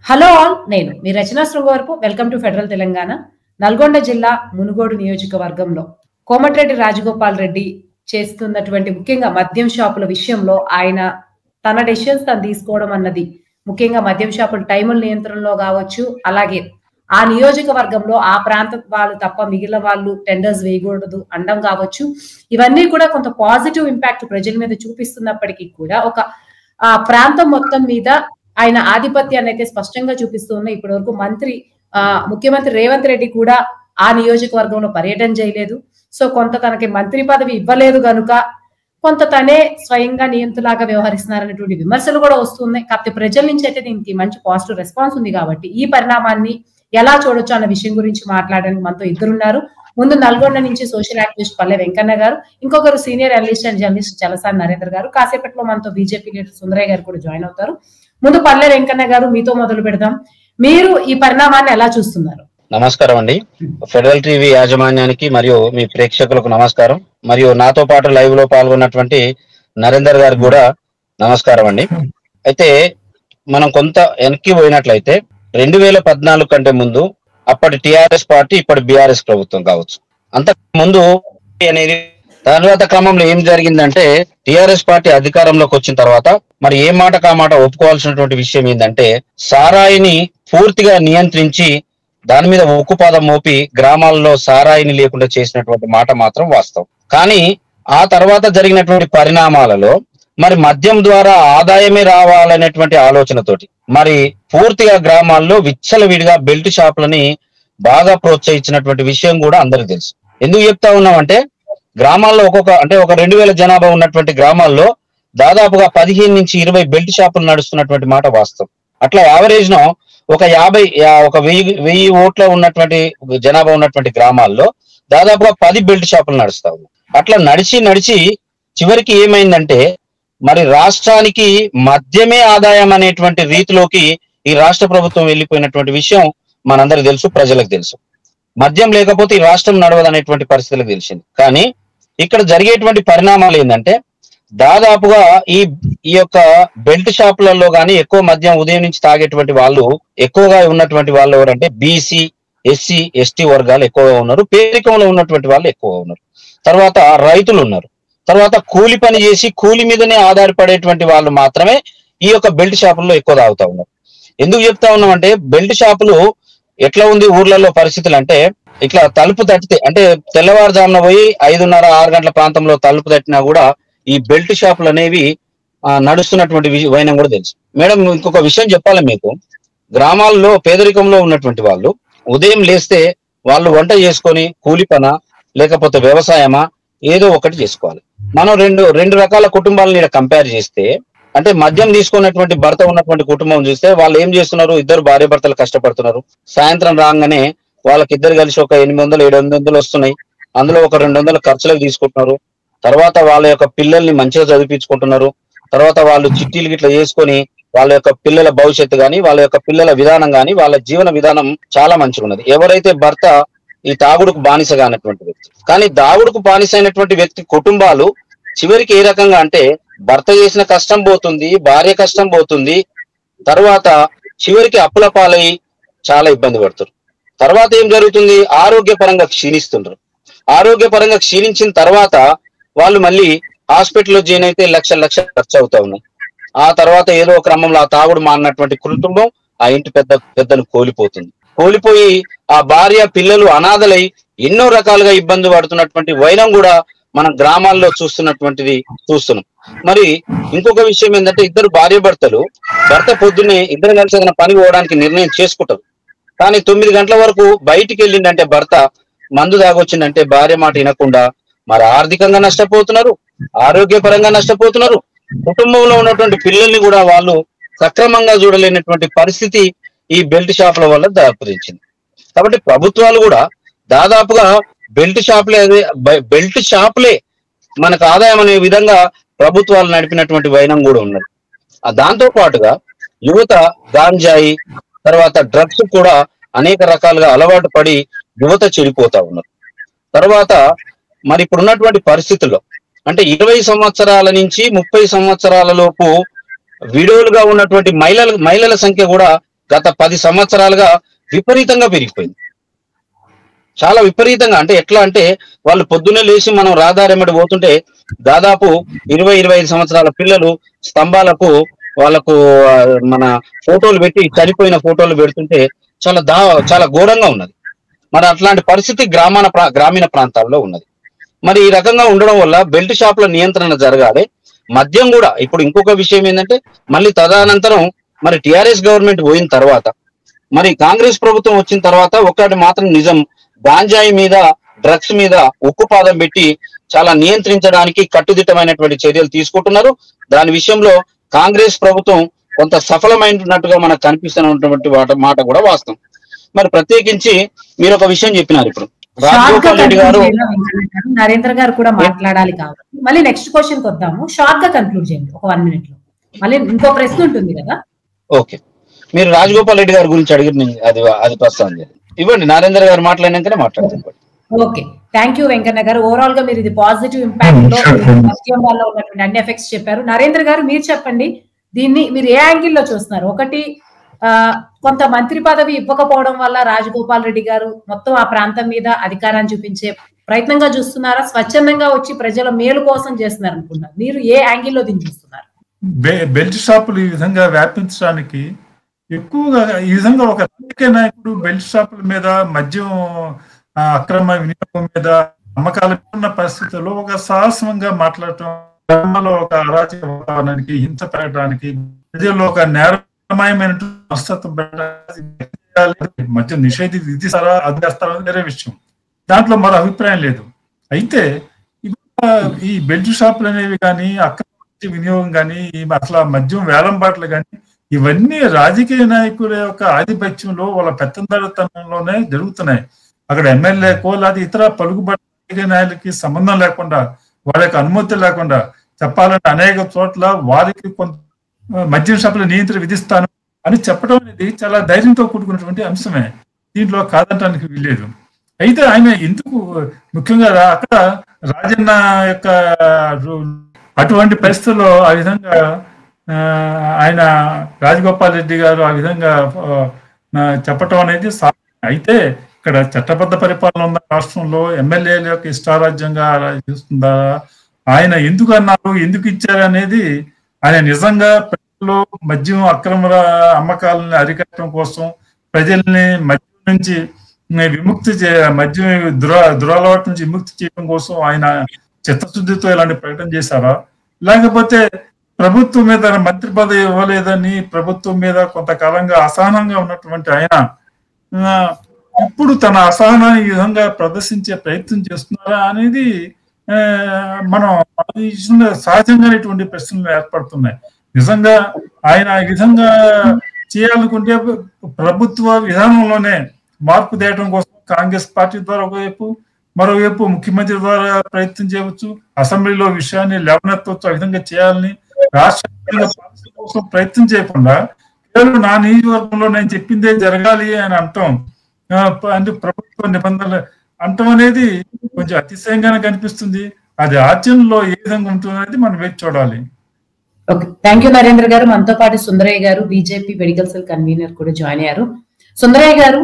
Hello all, నేను మీ Rachana Sringavarapu. Welcome to Federal Telangana. Nalgonda జిల్లా మునుగోడు నియోజకవర్గంలో కోమటిరెడ్డి రాజగోపాల్ రెడ్డి చేస్తున్నటువంటి ముఖ్యంగా మద్యం షాపుల విషయంలో ఆయన తన డెసిషన్స్ తను తీసుకోవడం అన్నది, ముఖ్యంగా మద్యం షాపుల టైముల నియంత్రణలో కావచ్చు, అలాగే ఆ నియోజకవర్గంలో ఆ ప్రాంత వాళ్ళు తప్ప మిగిలిన వాళ్ళు టెండర్స్ వేయకూడదు అండం కావచ్చు, ఇవన్నీ కూడా కొంత పాజిటివ్ ఇంపాక్ట్ ప్రజల మీద చూపిస్తున్నప్పటికీ కూడా ఒక ప్రాంతం మొత్తం మీద ఆయన ఆధిపత్యాన్ని అయితే స్పష్టంగా చూపిస్తూ ఉన్నాయి. ఇప్పటి వరకు ముఖ్యమంత్రి రేవంత్ రెడ్డి కూడా ఆ నియోజకవర్గంలో పర్యటన చేయలేదు. సో కొంత తనకి మంత్రి పదవి ఇవ్వలేదు గనుక కొంత తనే స్వయంగా నియంత్రణలాగా వ్యవహరిస్తున్నారనేటువంటి విమర్శలు కూడా వస్తున్నాయి. కాకపోతే ప్రజల నుంచి అయితే దీనికి మంచి పాజిటివ్ రెస్పాన్స్ ఉంది. కాబట్టి ఈ పరిణామాన్ని ఎలా చూడొచ్చు అన్న విషయం గురించి మాట్లాడడానికి మనతో ఇద్దరున్నారు. ముందు నల్గొండ నుంచి సోషల్ యాక్టివిస్ట్ పల్లె వెంకన్న గారు, ఇంకొకరు senior analyst and journalist Chalasani Narendra గారు, కాసేపట్లో మనతో బీజేపీ లీడర్ సుందరయ్య గారు కూడా జాయిన్ అవుతారు. ముందు పల్లె వెంకన్న గారు, మీతో మొదలు పెడదాం. మీరు ఈ పరిణామాన్ని ఎలా చూస్తున్నారు? నమస్కారం అండి. ఫెడరల్ టీవీ యాజమాన్యానికి మరియు మీ ప్రేక్షకులకు నమస్కారం. మరియు నాతో పాటు లైవ్ లో పాల్గొన్నటువంటి నరేందర్ గారికి కూడా నమస్కారం అండి. అయితే మనం కొంత వెనక్కి పోయినట్లయితే 2014 కంటే ముందు అప్పటి టిఆర్ఎస్ పార్టీ, ఇప్పటి బిఆర్ఎస్ ప్రభుత్వం కావచ్చు, అంతకు ముందు అనేది తర్వాత క్రమంలో ఏం జరిగిందంటే, టిఆర్ఎస్ పార్టీ అధికారంలోకి వచ్చిన తర్వాత మరి ఏ మాట కామాట ఒప్పుకోవాల్సినటువంటి విషయం ఏంటంటే, సారాయిని పూర్తిగా నియంత్రించి దాని మీద ఉక్కుపాదం మోపి గ్రామాల్లో సారాయిని లేకుండా చేసినటువంటి మాట మాత్రం వాస్తవం. కానీ ఆ తర్వాత జరిగినటువంటి పరిణామాలలో మరి మద్యం ద్వారా ఆదాయమే రావాలనేటువంటి ఆలోచనతోటి మరి పూర్తిగా గ్రామాల్లో విచ్చలవిడిగా బెల్ట్ షాపులని బాగా ప్రోత్సహించినటువంటి విషయం కూడా అందరికి తెలుసు. ఎందుకు చెప్తా ఉన్నామంటే, గ్రామాల్లో ఒక 2000 జనాభా ఉన్నటువంటి గ్రామాల్లో దాదాపుగా 15 నుంచి 20 బెల్ట్ షాపులు నడుస్తున్నటువంటి మాట వాస్తవం. అట్లా యావరేజ్ నో ఒక 1000 ఓట్ల ఉన్నటువంటి జనాభా ఉన్నటువంటి గ్రామాల్లో దాదాపుగా 10 బెల్ట్ షాపులు నడుస్తా ఉన్నాయి. అట్లా నడిచి చివరికి ఏమైందంటే, మరి రాష్ట్రానికి మద్యమే ఆదాయం అనేటువంటి రీతిలోకి ఈ రాష్ట్ర ప్రభుత్వం వెళ్ళిపోయినటువంటి విషయం మనందరికి తెలుసు, ప్రజలకు తెలుసు. మద్యం లేకపోతే ఈ రాష్ట్రం నడవదు అనేటువంటి పరిస్థితులకు తెలిసింది. కానీ ఇక్కడ జరిగేటువంటి పరిణామాలు ఏంటంటే, దాదాపుగా ఈ యొక్క బెల్ట్ షాపులలో కానీ ఎక్కువ మద్యం ఉదయం నుంచి తాగేటువంటి వాళ్ళు ఎక్కువగా ఉన్నటువంటి వాళ్ళు ఎవరంటే బీసీ, ఎస్సీ, ఎస్టీ వర్గాలు ఎక్కువగా ఉన్నారు. పేదరికంలో ఉన్నటువంటి వాళ్ళు ఎక్కువగా ఉన్నారు. తర్వాత రైతులు ఉన్నారు. తర్వాత కూలి పని చేసి కూలి మీదనే ఆధారపడేటువంటి వాళ్ళు మాత్రమే ఈ యొక్క బెల్ట్ షాపుల్లో ఎక్కువ తాగుతా ఉన్నారు. ఎందుకు చెప్తా ఉన్నామంటే, బెల్ట్ షాపులు ఎట్లా ఉంది ఊర్లలో పరిస్థితులు అంటే, ఇట్లా తలుపు తట్టితే అంటే తెల్లవారుజామున పోయి 5:30, 6 గంటల ప్రాంతంలో తలుపు తట్టినా కూడా ఈ బెల్ట్ షాపులు అనేవి నడుస్తున్నటువంటి వైనం కూడా తెలుసు. మేడం, ఇంకొక విషయం చెప్పాలి మీకు. గ్రామాల్లో పేదరికంలో ఉన్నటువంటి వాళ్ళు ఉదయం లేస్తే వాళ్ళు వంట చేసుకొని కూలి పన లేకపోతే వ్యవసాయమా ఏదో ఒకటి చేసుకోవాలి. మనం రెండు రకాల కుటుంబాలను ఇక్కడ కంపేర్ చేస్తే, అంటే మద్యం తీసుకున్నటువంటి భర్త ఉన్నటువంటి కుటుంబం చూస్తే వాళ్ళు ఏం చేస్తున్నారు, ఇద్దరు భార్య భర్తలు కష్టపడుతున్నారు. సాయంత్రం రాగానే వాళ్ళకిద్దరు కలిసి ఒక 800-700 వస్తున్నాయి. అందులో ఒక 200 ఖర్చులకు తీసుకుంటున్నారు. తర్వాత వాళ్ళ యొక్క పిల్లల్ని మంచిగా చదివించుకుంటున్నారు. తర్వాత వాళ్ళు చిట్టీలు గిట్లా చేసుకొని వాళ్ళ యొక్క పిల్లల భవిష్యత్తు గాని, వాళ్ళ యొక్క పిల్లల విధానం గాని, వాళ్ళ జీవన విధానం చాలా మంచిగా ఉన్నది. ఎవరైతే భర్త ఈ తాగుడుకు బానిసగా అన్నటువంటి వ్యక్తి, కానీ తాగుడుకు బానిస అయినటువంటి వ్యక్తి కుటుంబాలు చివరికి ఏ రకంగా అంటే, భర్త చేసిన కష్టం పోతుంది, భార్య కష్టం పోతుంది, తర్వాత చివరికి అప్పుల పాలై చాలా ఇబ్బంది పడుతారు. తర్వాత ఏం జరుగుతుంది, ఆరోగ్యపరంగా క్షీణిస్తుంటారు. ఆరోగ్యపరంగా క్షీణించిన తర్వాత వాళ్ళు మళ్ళీ హాస్పిటల్లో జాయిన్ అయితే లక్షలు ఖర్చు అవుతా ఉన్నాయి. ఆ తర్వాత ఏదో క్రమంలో ఆ తాగుడు మారినటువంటి కుటుంబం ఆ ఇంటి పెద్దను కోల్పోయి ఆ భార్య పిల్లలు అనాథలై ఎన్నో రకాలుగా ఇబ్బంది పడుతున్నటువంటి వైనం కూడా మనం గ్రామాల్లో చూస్తున్నాం. మరి ఇంకొక విషయం ఏంటంటే, ఇద్దరు భార్య భర్తలు పొద్దున్నే ఇద్దరు కలిసి ఏదైనా పని పోవడానికి నిర్ణయం చేసుకుంటారు. కానీ 9 గంటల వరకు బయటికి వెళ్ళిందంటే భర్త మందు తాగొచ్చిందంటే భార్య మాట వినకుండా మరి ఆర్థికంగా నష్టపోతున్నారు, ఆరోగ్యపరంగా నష్టపోతున్నారు. కుటుంబంలో ఉన్నటువంటి పిల్లల్ని కూడా వాళ్ళు సక్రమంగా చూడలేనటువంటి పరిస్థితి ఈ బెల్ట్ షాపుల వల్ల దాపురించింది. కాబట్టి ప్రభుత్వాలు కూడా దాదాపుగా బెల్ట్ షాపులే మనకు ఆదాయం అనే విధంగా ప్రభుత్వాలు నడిపినటువంటి వైనం కూడా ఉన్నది. దాంతో పాటుగా యువత గాంజాయి తర్వాత డ్రగ్స్ కూడా అనేక రకాలుగా అలవాటు పడి యువత చెడిపోతా ఉన్నారు. తర్వాత మరి ఇప్పుడు ఉన్నటువంటి పరిస్థితుల్లో అంటే 20 సంవత్సరాల నుంచి 30 సంవత్సరాల లోపు విడోలుగా ఉన్నటువంటి మహిళల సంఖ్య కూడా గత 10 సంవత్సరాలుగా విపరీతంగా పెరిగిపోయింది. చాలా విపరీతంగా. అంటే ఎట్లా అంటే వాళ్ళు పొద్దున్నే లేచి మనం రహదారెమ్మటి పోతుంటే దాదాపు 20-25 సంవత్సరాల పిల్లలు స్తంభాలకు వాళ్ళకు మన ఫోటోలు పెట్టి చనిపోయిన ఫోటోలు పెడుతుంటే చాలా ఘోరంగా ఉన్నది. మరి అట్లాంటి పరిస్థితి గ్రామీణ ప్రాంతాల్లో ఉన్నది. మరి ఈ రకంగా ఉండడం వల్ల బెల్ట్ షాపుల నియంత్రణ జరగాలి. మద్యం కూడా ఇప్పుడు ఇంకొక విషయం ఏంటంటే మళ్ళీ తదనంతరం మరి టిఆర్ఎస్ గవర్నమెంట్ పోయిన తర్వాత మరి కాంగ్రెస్ ప్రభుత్వం వచ్చిన తర్వాత ఒకటి మాత్రం నిజం, గాంజాయి మీద డ్రగ్స్ మీద ఉక్కుపాదం పెట్టి చాలా నియంత్రించడానికి కట్టుదిట్టమైనటువంటి చర్యలు తీసుకుంటున్నారు. దాని విషయంలో కాంగ్రెస్ ప్రభుత్వం కొంత సఫలమైనట్టుగా మనకు కనిపిస్తున్నటువంటి మాట కూడా వాస్తవం. మరి ప్రత్యేకించి మీరు ఒక విషయం చెప్పినారు, ఇప్పుడు రాజగోపాల్ రెడ్డి గారు, నరేంద్ర గారు కూడా మాట్లాడాలి కాబట్టి మళ్ళీ నెక్స్ట్ క్వశ్చన్ కి వద్దాము. షార్ట్ గా కన్క్లూడ్ చేయండి ఒక 1 minute లో, మళ్ళీ ఇంకో ప్రశ్న ఉంటుంది కదా. ఓకే, మీరు రాజగోపాల్ రెడ్డి గారి గురించి అడిగి అది ప్రస్తావన ఇవ్వండి, నరేంద్ర గారు మాట్లాడినాకనే మాట్లాడుతుంది. ఓకే, థ్యాంక్ యూ వెంకన్న గారు. ఓవరాల్ గా మీరు ఇది పాజిటివ్ ఇంపాక్ట్ లో మద్యం వల్ల ఉన్నటువంటి అన్ని ఎఫెక్ట్స్ చెప్పారు. నరేంద్ర గారు మీరు చెప్పండి, దీన్ని మీరు ఏ యాంగిల్ లో చూస్తున్నారు? ఒకటి, కొంత మంత్రి పదవి ఇవ్వకపోవడం వల్ల రాజగోపాల్ రెడ్డి గారు మొత్తం ఆ ప్రాంతం మీద అధికారాన్ని చూపించే ప్రయత్నంగా చూస్తున్నారా, స్వచ్ఛందంగా వచ్చి ప్రజల మేలు కోసం చేస్తున్నారు అనుకున్నారు? మీరు ఏ యాంగిల్ లో దీన్ని చూస్తున్నారు? బెల్ట్ షాపులు ఈ విధంగా వ్యాపించడానికి ఎక్కువగా ఈ విధంగా ఒక రాజకీయ నాయకుడు బెల్ట్ షాపుల మీద, మద్యం అక్రమ వినియోగం మీద, అమ్మకాలు ఉన్న పరిస్థితుల్లో ఒక సాహసంగా మాట్లాడటం, గ్రామంలో ఒక అరాచక వాతావరణానికి, హింస పెరగడానికి, ప్రజల్లో ఒక నేరమయమైన మనస్తత్వం పెట్టడానికి మద్యం విధిస్తారా అది చేస్తారా వేరే విషయం, దాంట్లో మరో అభిప్రాయం లేదు. అయితే ఈ బెల్ట్ షాపులు అనేవి కానీ, అక్రమ వినియోగం కానీ, అసలు మద్యం వేలంపాట్లు కానీ, ఇవన్నీ రాజకీయ నాయకుల యొక్క ఆధిపత్యంలో, వాళ్ళ పెత్తందారితనంలోనే జరుగుతున్నాయి. అక్కడ ఎమ్మెల్యేకో లేదా ఇతర పలుకుబడి రాజకీయ నాయకులకి సంబంధం లేకుండా, వాళ్ళ యొక్క అనుమతి లేకుండా చెప్పాలంటే అనేక చోట్ల వారికి కొంత మద్యం షాపుల నియంత్రణ విధిస్తాను అని చెప్పడం అనేది చాలా ధైర్యంతో కూడుకున్నటువంటి అంశమే, దీంట్లో కాదంటానికి వీల్లేదు. అయితే ఆయన ఎందుకు ముఖ్యంగా అక్కడ రాజన్న యొక్క అటువంటి పరిస్థితుల్లో ఆ విధంగా ఆయన రాజగోపాల్ రెడ్డి గారు ఆ విధంగా చెప్పటం అనేది అయితే ఇక్కడ చట్టబద్ధ పరిపాలన ఉన్న రాష్ట్రంలో ఎమ్మెల్యేల యొక్క ఇష్టారాజ్యంగా చూస్తుందా, ఆయన ఎందుకు అన్నారు, ఎందుకు ఇచ్చారు అనేది, ఆయన నిజంగా ప్రజల్లో మద్యం అక్రమ అమ్మకాలని అరికట్టడం కోసం, ప్రజల్ని మద్యం నుంచి విముక్తి మద్యం దురలవాటు నుంచి విముక్తి చేయడం కోసం ఆయన చిత్తశుద్ధితో ఇలాంటి ప్రకటన చేశారా, లేకపోతే ప్రభుత్వం మీద మంత్రి పదవి ఇవ్వలేదని ప్రభుత్వం మీద కొంతకాలంగా అసహనంగా ఉన్నటువంటి ఆయన ఇప్పుడు తన అసహనాన్ని ఈ విధంగా ప్రదర్శించే ప్రయత్నం చేస్తున్నారా అనేది మనం సహజంగానే ఇటువంటి ప్రశ్నలు ఏర్పడుతున్నాయి. నిజంగా ఆయన ఈ విధంగా చేయాలనుకుంటే ప్రభుత్వ విధానంలోనే మార్పు తేయడం కోసం కాంగ్రెస్ పార్టీ ద్వారా ఒకవైపు, మరోవైపు ముఖ్యమంత్రి ద్వారా ప్రయత్నం చేయవచ్చు, అసెంబ్లీలో విషయాన్ని లేవనెత్తవచ్చు, ఆ విధంగా చేయాలని రాష్ట్ర కోసం ప్రయత్నం చేయకుండా కేవలం నా నియోజకవర్గంలో నేను చెప్పిందే జరగాలి అని అంటాం, అంటే ప్రభుత్వ నిబంధనలు అంటాం అనేది కొంచెం అతిశయంగానే కనిపిస్తుంది. అది ఆచరణలో ఏ విధంగా ఉంటుంది అనేది మనం వేచి చూడాలి. ఓకే, థ్యాంక్ యూ నరేంద్ర గారు. మనతో పాటు సుందరయ్య గారు, బీజేపీ మెడికల్ సెల్ కన్వీనర్ కూడా జాయిన్ అయ్యారు. సుందరయ్య గారు,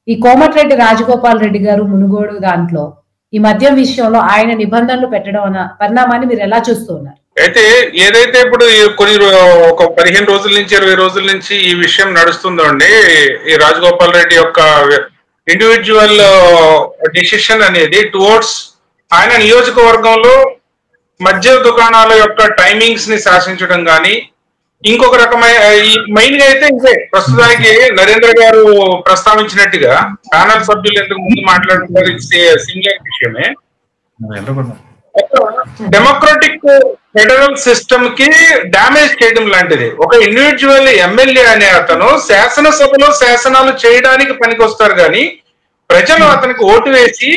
ఈ కోమటిరెడ్డి రాజగోపాల్ రెడ్డి గారు మునుగోడు దాంట్లో ఈ మద్యం విషయంలో ఆయన నిబంధనలు పెట్టడం అన్న పరిణామాన్ని మీరు ఎలా చూస్తూ ఉన్నారు? అయితే ఏదైతే ఇప్పుడు ఒక 15 రోజుల నుంచి 20 రోజుల నుంచి ఈ విషయం నడుస్తుందో అండి, ఈ రాజగోపాల్ రెడ్డి యొక్క ఇండివిజువల్ డిసిషన్ అనేది టువర్డ్స్ ఆయన నియోజకవర్గంలో మద్య దుకాణాల యొక్క టైమింగ్స్ ని శాసించడం కానీ, ఇంకొక రకమైన మెయిన్ గా అయితే ఇదే ప్రస్తుతానికి నరేంద్ర గారు ప్రస్తావించినట్టుగా ప్యానల్ సభ్యులు ఎందుకు ముందు మాట్లాడుతున్నారు, సింగిల్ విషయమే. డెమోక్రటిక్ ఫెడరల్ సిస్టమ్ కి డ్యామేజ్ చేయడం లాంటిది. ఒక ఇండివిజువల్ ఎమ్మెల్యే అనే అతను శాసనసభలో శాసనాలు చేయడానికి పనికొస్తారు కానీ, ప్రజలు అతనికి ఓటు వేసి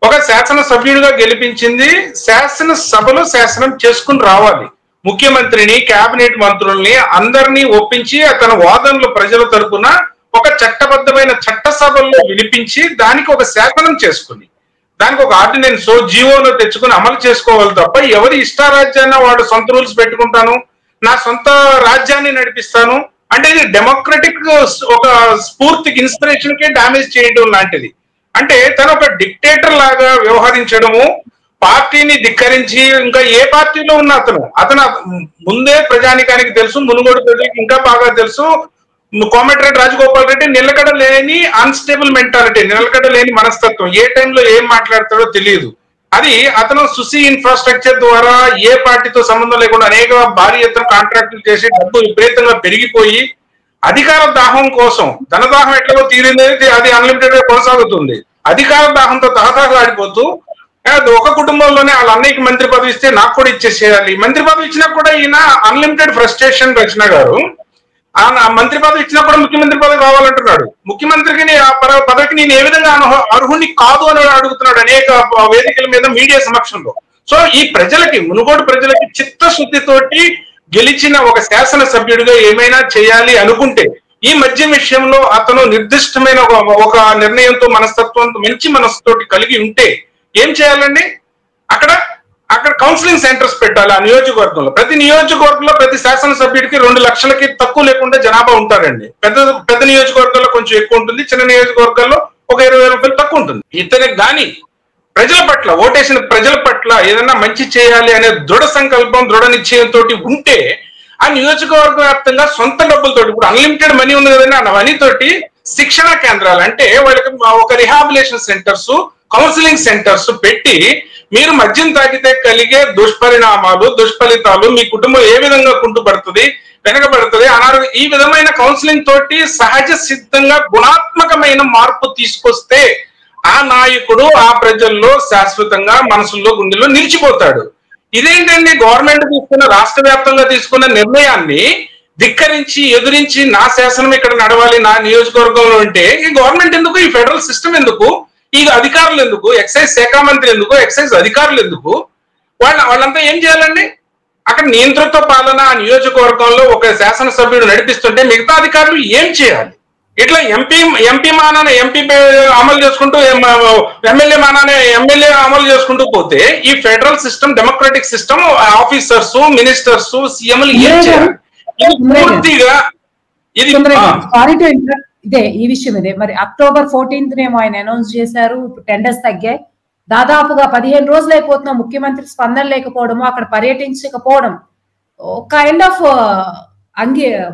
ఒక శాసన సభ్యుడిగా గెలిపించింది శాసనసభలో శాసనం చేసుకుని రావాలి. ముఖ్యమంత్రిని, కేబినెట్ మంత్రుల్ని అందరినీ ఒప్పించి అతని వాదనలు ప్రజల తరపున ఒక చట్టబద్ధమైన చట్టసభల్లో వినిపించి దానికి ఒక శాసనం చేసుకుని, దానికి ఒక ఆర్డినెన్స్ జీవోలో తెచ్చుకుని అమలు చేసుకోవాలి తప్ప ఎవరి ఇష్టారాజ్యాన్ని వాడు సొంత రూల్స్ పెట్టుకుంటాను, నా సొంత రాజ్యాన్ని నడిపిస్తాను అంటే ఇది డెమోక్రటిక్ ఒక స్ఫూర్తికి ఇన్స్పిరేషన్ కి డామేజ్ చేయడం లాంటిది. అంటే తను ఒక డిక్టేటర్ లాగా వ్యవహరించడము, పార్టీని ధిక్కరించి, ఇంకా ఏ పార్టీలో ఉన్న అతను ముందే ప్రజానికానికి తెలుసు, మునుగోడు ప్రజలకు ఇంకా బాగా తెలుసు, కోమటిరెడ్డి రాజగోపాల్ రెడ్డి నిలకడ లేని అన్స్టేబుల్ మెంటాలిటీ, నిలకడ లేని మనస్తత్వం, ఏ టైంలో ఏం మాట్లాడతాడో తెలియదు. అది అతను సుసి ఇన్ఫ్రాస్ట్రక్చర్ ద్వారా ఏ పార్టీతో సంబంధం లేకుండా అనేక భారీ ఎత్తున కాంట్రాక్టులు చేసి డబ్బు విపరీతంగా పెరిగిపోయి అధికార దాహం కోసం, ధనదాహం ఎట్లాగో తీరింది, అది అన్లిమిటెడ్ గా కొనసాగుతుంది. అధికార దాహంతో తహతహలాడిపోతూ ఒక కుటుంబంలోనే వాళ్ళ అన్నయ్యకి మంత్రి పదవి ఇస్తే నాకు కూడా ఇచ్చేసేయాలి, మంత్రి పదవి ఇచ్చినా కూడా ఈయన అన్లిమిటెడ్ ఫ్రస్ట్రేషన్ రచన గారు మంత్రి పదవి ఇచ్చినా కూడా ముఖ్యమంత్రి పదవి కావాలంటున్నాడు. ముఖ్యమంత్రికి ఆ పదవికి నేను ఏ విధంగా అర్హుని కాదు అని అడుగుతున్నాడు అనేక వేదికల మీద మీడియా సమక్షంలో. సో ఈ ప్రజలకి, మునుగోడు ప్రజలకి చిత్తశుద్ధితోటి గెలిచిన ఒక శాసనసభ్యుడిగా ఏమైనా చేయాలి అనుకుంటే ఈ మద్యం విషయంలో అతను నిర్దిష్టమైన ఒక నిర్ణయంతో, మనస్తత్వంతో, మంచి మనసుతోటి కలిగి ఉంటే ఏం చేయాలండి? అక్కడ కౌన్సిలింగ్ సెంటర్స్ పెట్టాలి ఆ నియోజకవర్గంలో. ప్రతి నియోజకవర్గంలో ప్రతి శాసనసభ్యుడికి 2 లక్షలకి తక్కువ లేకుండా జనాభా ఉంటారండి. పెద్ద నియోజకవర్గాల్లో కొంచెం ఎక్కువ ఉంటుంది, చిన్న నియోజకవర్గాల్లో ఒక 20,000 రూపాయలు తక్కువ ఉంటుంది. ఇతనికి కానీ ప్రజల పట్ల, ఓటేసిన ప్రజల పట్ల ఏదైనా మంచి చేయాలి అనే దృఢ సంకల్పం, దృఢ నిశ్చయంతో ఉంటే ఆ నియోజకవర్గ వ్యాప్తంగా సొంత డబ్బులతోటి, ఇప్పుడు అన్లిమిటెడ్ మనీ ఉంది కదండి, ఆ మనీ తోటి శిక్షణ కేంద్రాలు, అంటే వాళ్ళకి ఒక రిహాబిలేషన్ సెంటర్స్, కౌన్సిలింగ్ సెంటర్స్ పెట్టి మీరు మద్యం తాగితే కలిగే దుష్పరిణామాలు, దుష్ఫలితాలు, మీ కుటుంబం ఏ విధంగా కుంటుపడుతుంది, వెనకబడుతుంది, అనారోగ్యం, ఈ విధమైన కౌన్సిలింగ్ తోటి సహజ సిద్ధంగా గుణాత్మకమైన మార్పు తీసుకొస్తే ఆ నాయకుడు ఆ ప్రజల్లో శాశ్వతంగా మనసుల్లో, గుండెల్లో నిలిచిపోతాడు. ఇదేంటండి గవర్నమెంట్ తీసుకున్న, రాష్ట్ర వ్యాప్తంగా తీసుకున్న నిర్ణయాన్ని ధిక్కరించి, ఎదురించి నా శాసనం ఇక్కడ నడవాలి నా నియోజకవర్గంలో ఉంటే ఈ గవర్నమెంట్ ఎందుకు, ఈ ఫెడరల్ సిస్టమ్ ఎందుకు, ఈ అధికారులు ఎందుకు, ఎక్సైజ్ శాఖ మంత్రి ఎందుకు, ఎక్సైజ్ అధికారులు ఎందుకు, వాళ్ళంతా ఏం చేయాలండి? అక్కడ నియంతృత్వ పాలన ఆ నియోజకవర్గంలో ఒక శాసనసభ్యుడు నడిపిస్తుంటే మిగతా అధికారులు ఏం చేయాలి? ఇట్లా ఎంపీ మానాన్ని ఎంపీ అమలు చేసుకుంటూ, ఎమ్మెల్యే మానాన్ని ఎమ్మెల్యే అమలు చేసుకుంటూ పోతే ఈ federal system, democratic system, officers, ministers, సీఎంలు ఏం చేయాలి? ఇది పూర్తిగా ఇదే ఈ విషయం ఇదే. మరి October 14th ఆయన అనౌన్స్ చేశారు, టెండర్స్ తగ్గాయి. దాదాపుగా 15 రోజులు అయిపోతున్నా ముఖ్యమంత్రి స్పందన లేకపోవడము, అక్కడ పర్యటించకపోవడం, కైండ్ ఆఫ్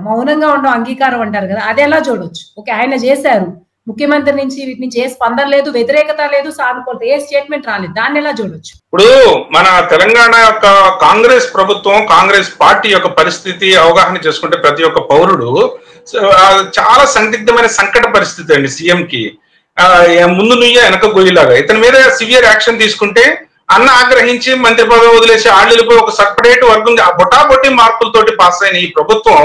మౌనంగా ఉండడం, అంగీకారం అంటారు కదా, అది ఎలా చూడొచ్చు? ఓకే, ఆయన చేశారు, ముఖ్యమంత్రి నుంచి వీటి నుంచి ఏ స్పందన లేదు, వ్యతిరేకత లేదు, సానుకూలత, ఏ స్టేట్మెంట్ రాలేదు, దాన్ని ఎలా చూడొచ్చు? ఇప్పుడు మన తెలంగాణ యొక్క కాంగ్రెస్ ప్రభుత్వం, కాంగ్రెస్ పార్టీ యొక్క పరిస్థితి అవగాహన చేసుకుంటే ప్రతి ఒక్క పౌరుడు చాలా సందిగ్ధమైన సంకట పరిస్థితి అండి. సీఎం కి ముందు నుయ్య వెనక గొయ్యిలాగా ఇతని మీద సివియర్ యాక్షన్ తీసుకుంటే అన్న ఆగ్రహించి మంత్రి పదవి వదిలేసి ఆళ్ళిపోయి ఒక సపరేట్ వర్గం బొటాబొట్టి మార్పులతోటి పాస్ అయిన ఈ ప్రభుత్వం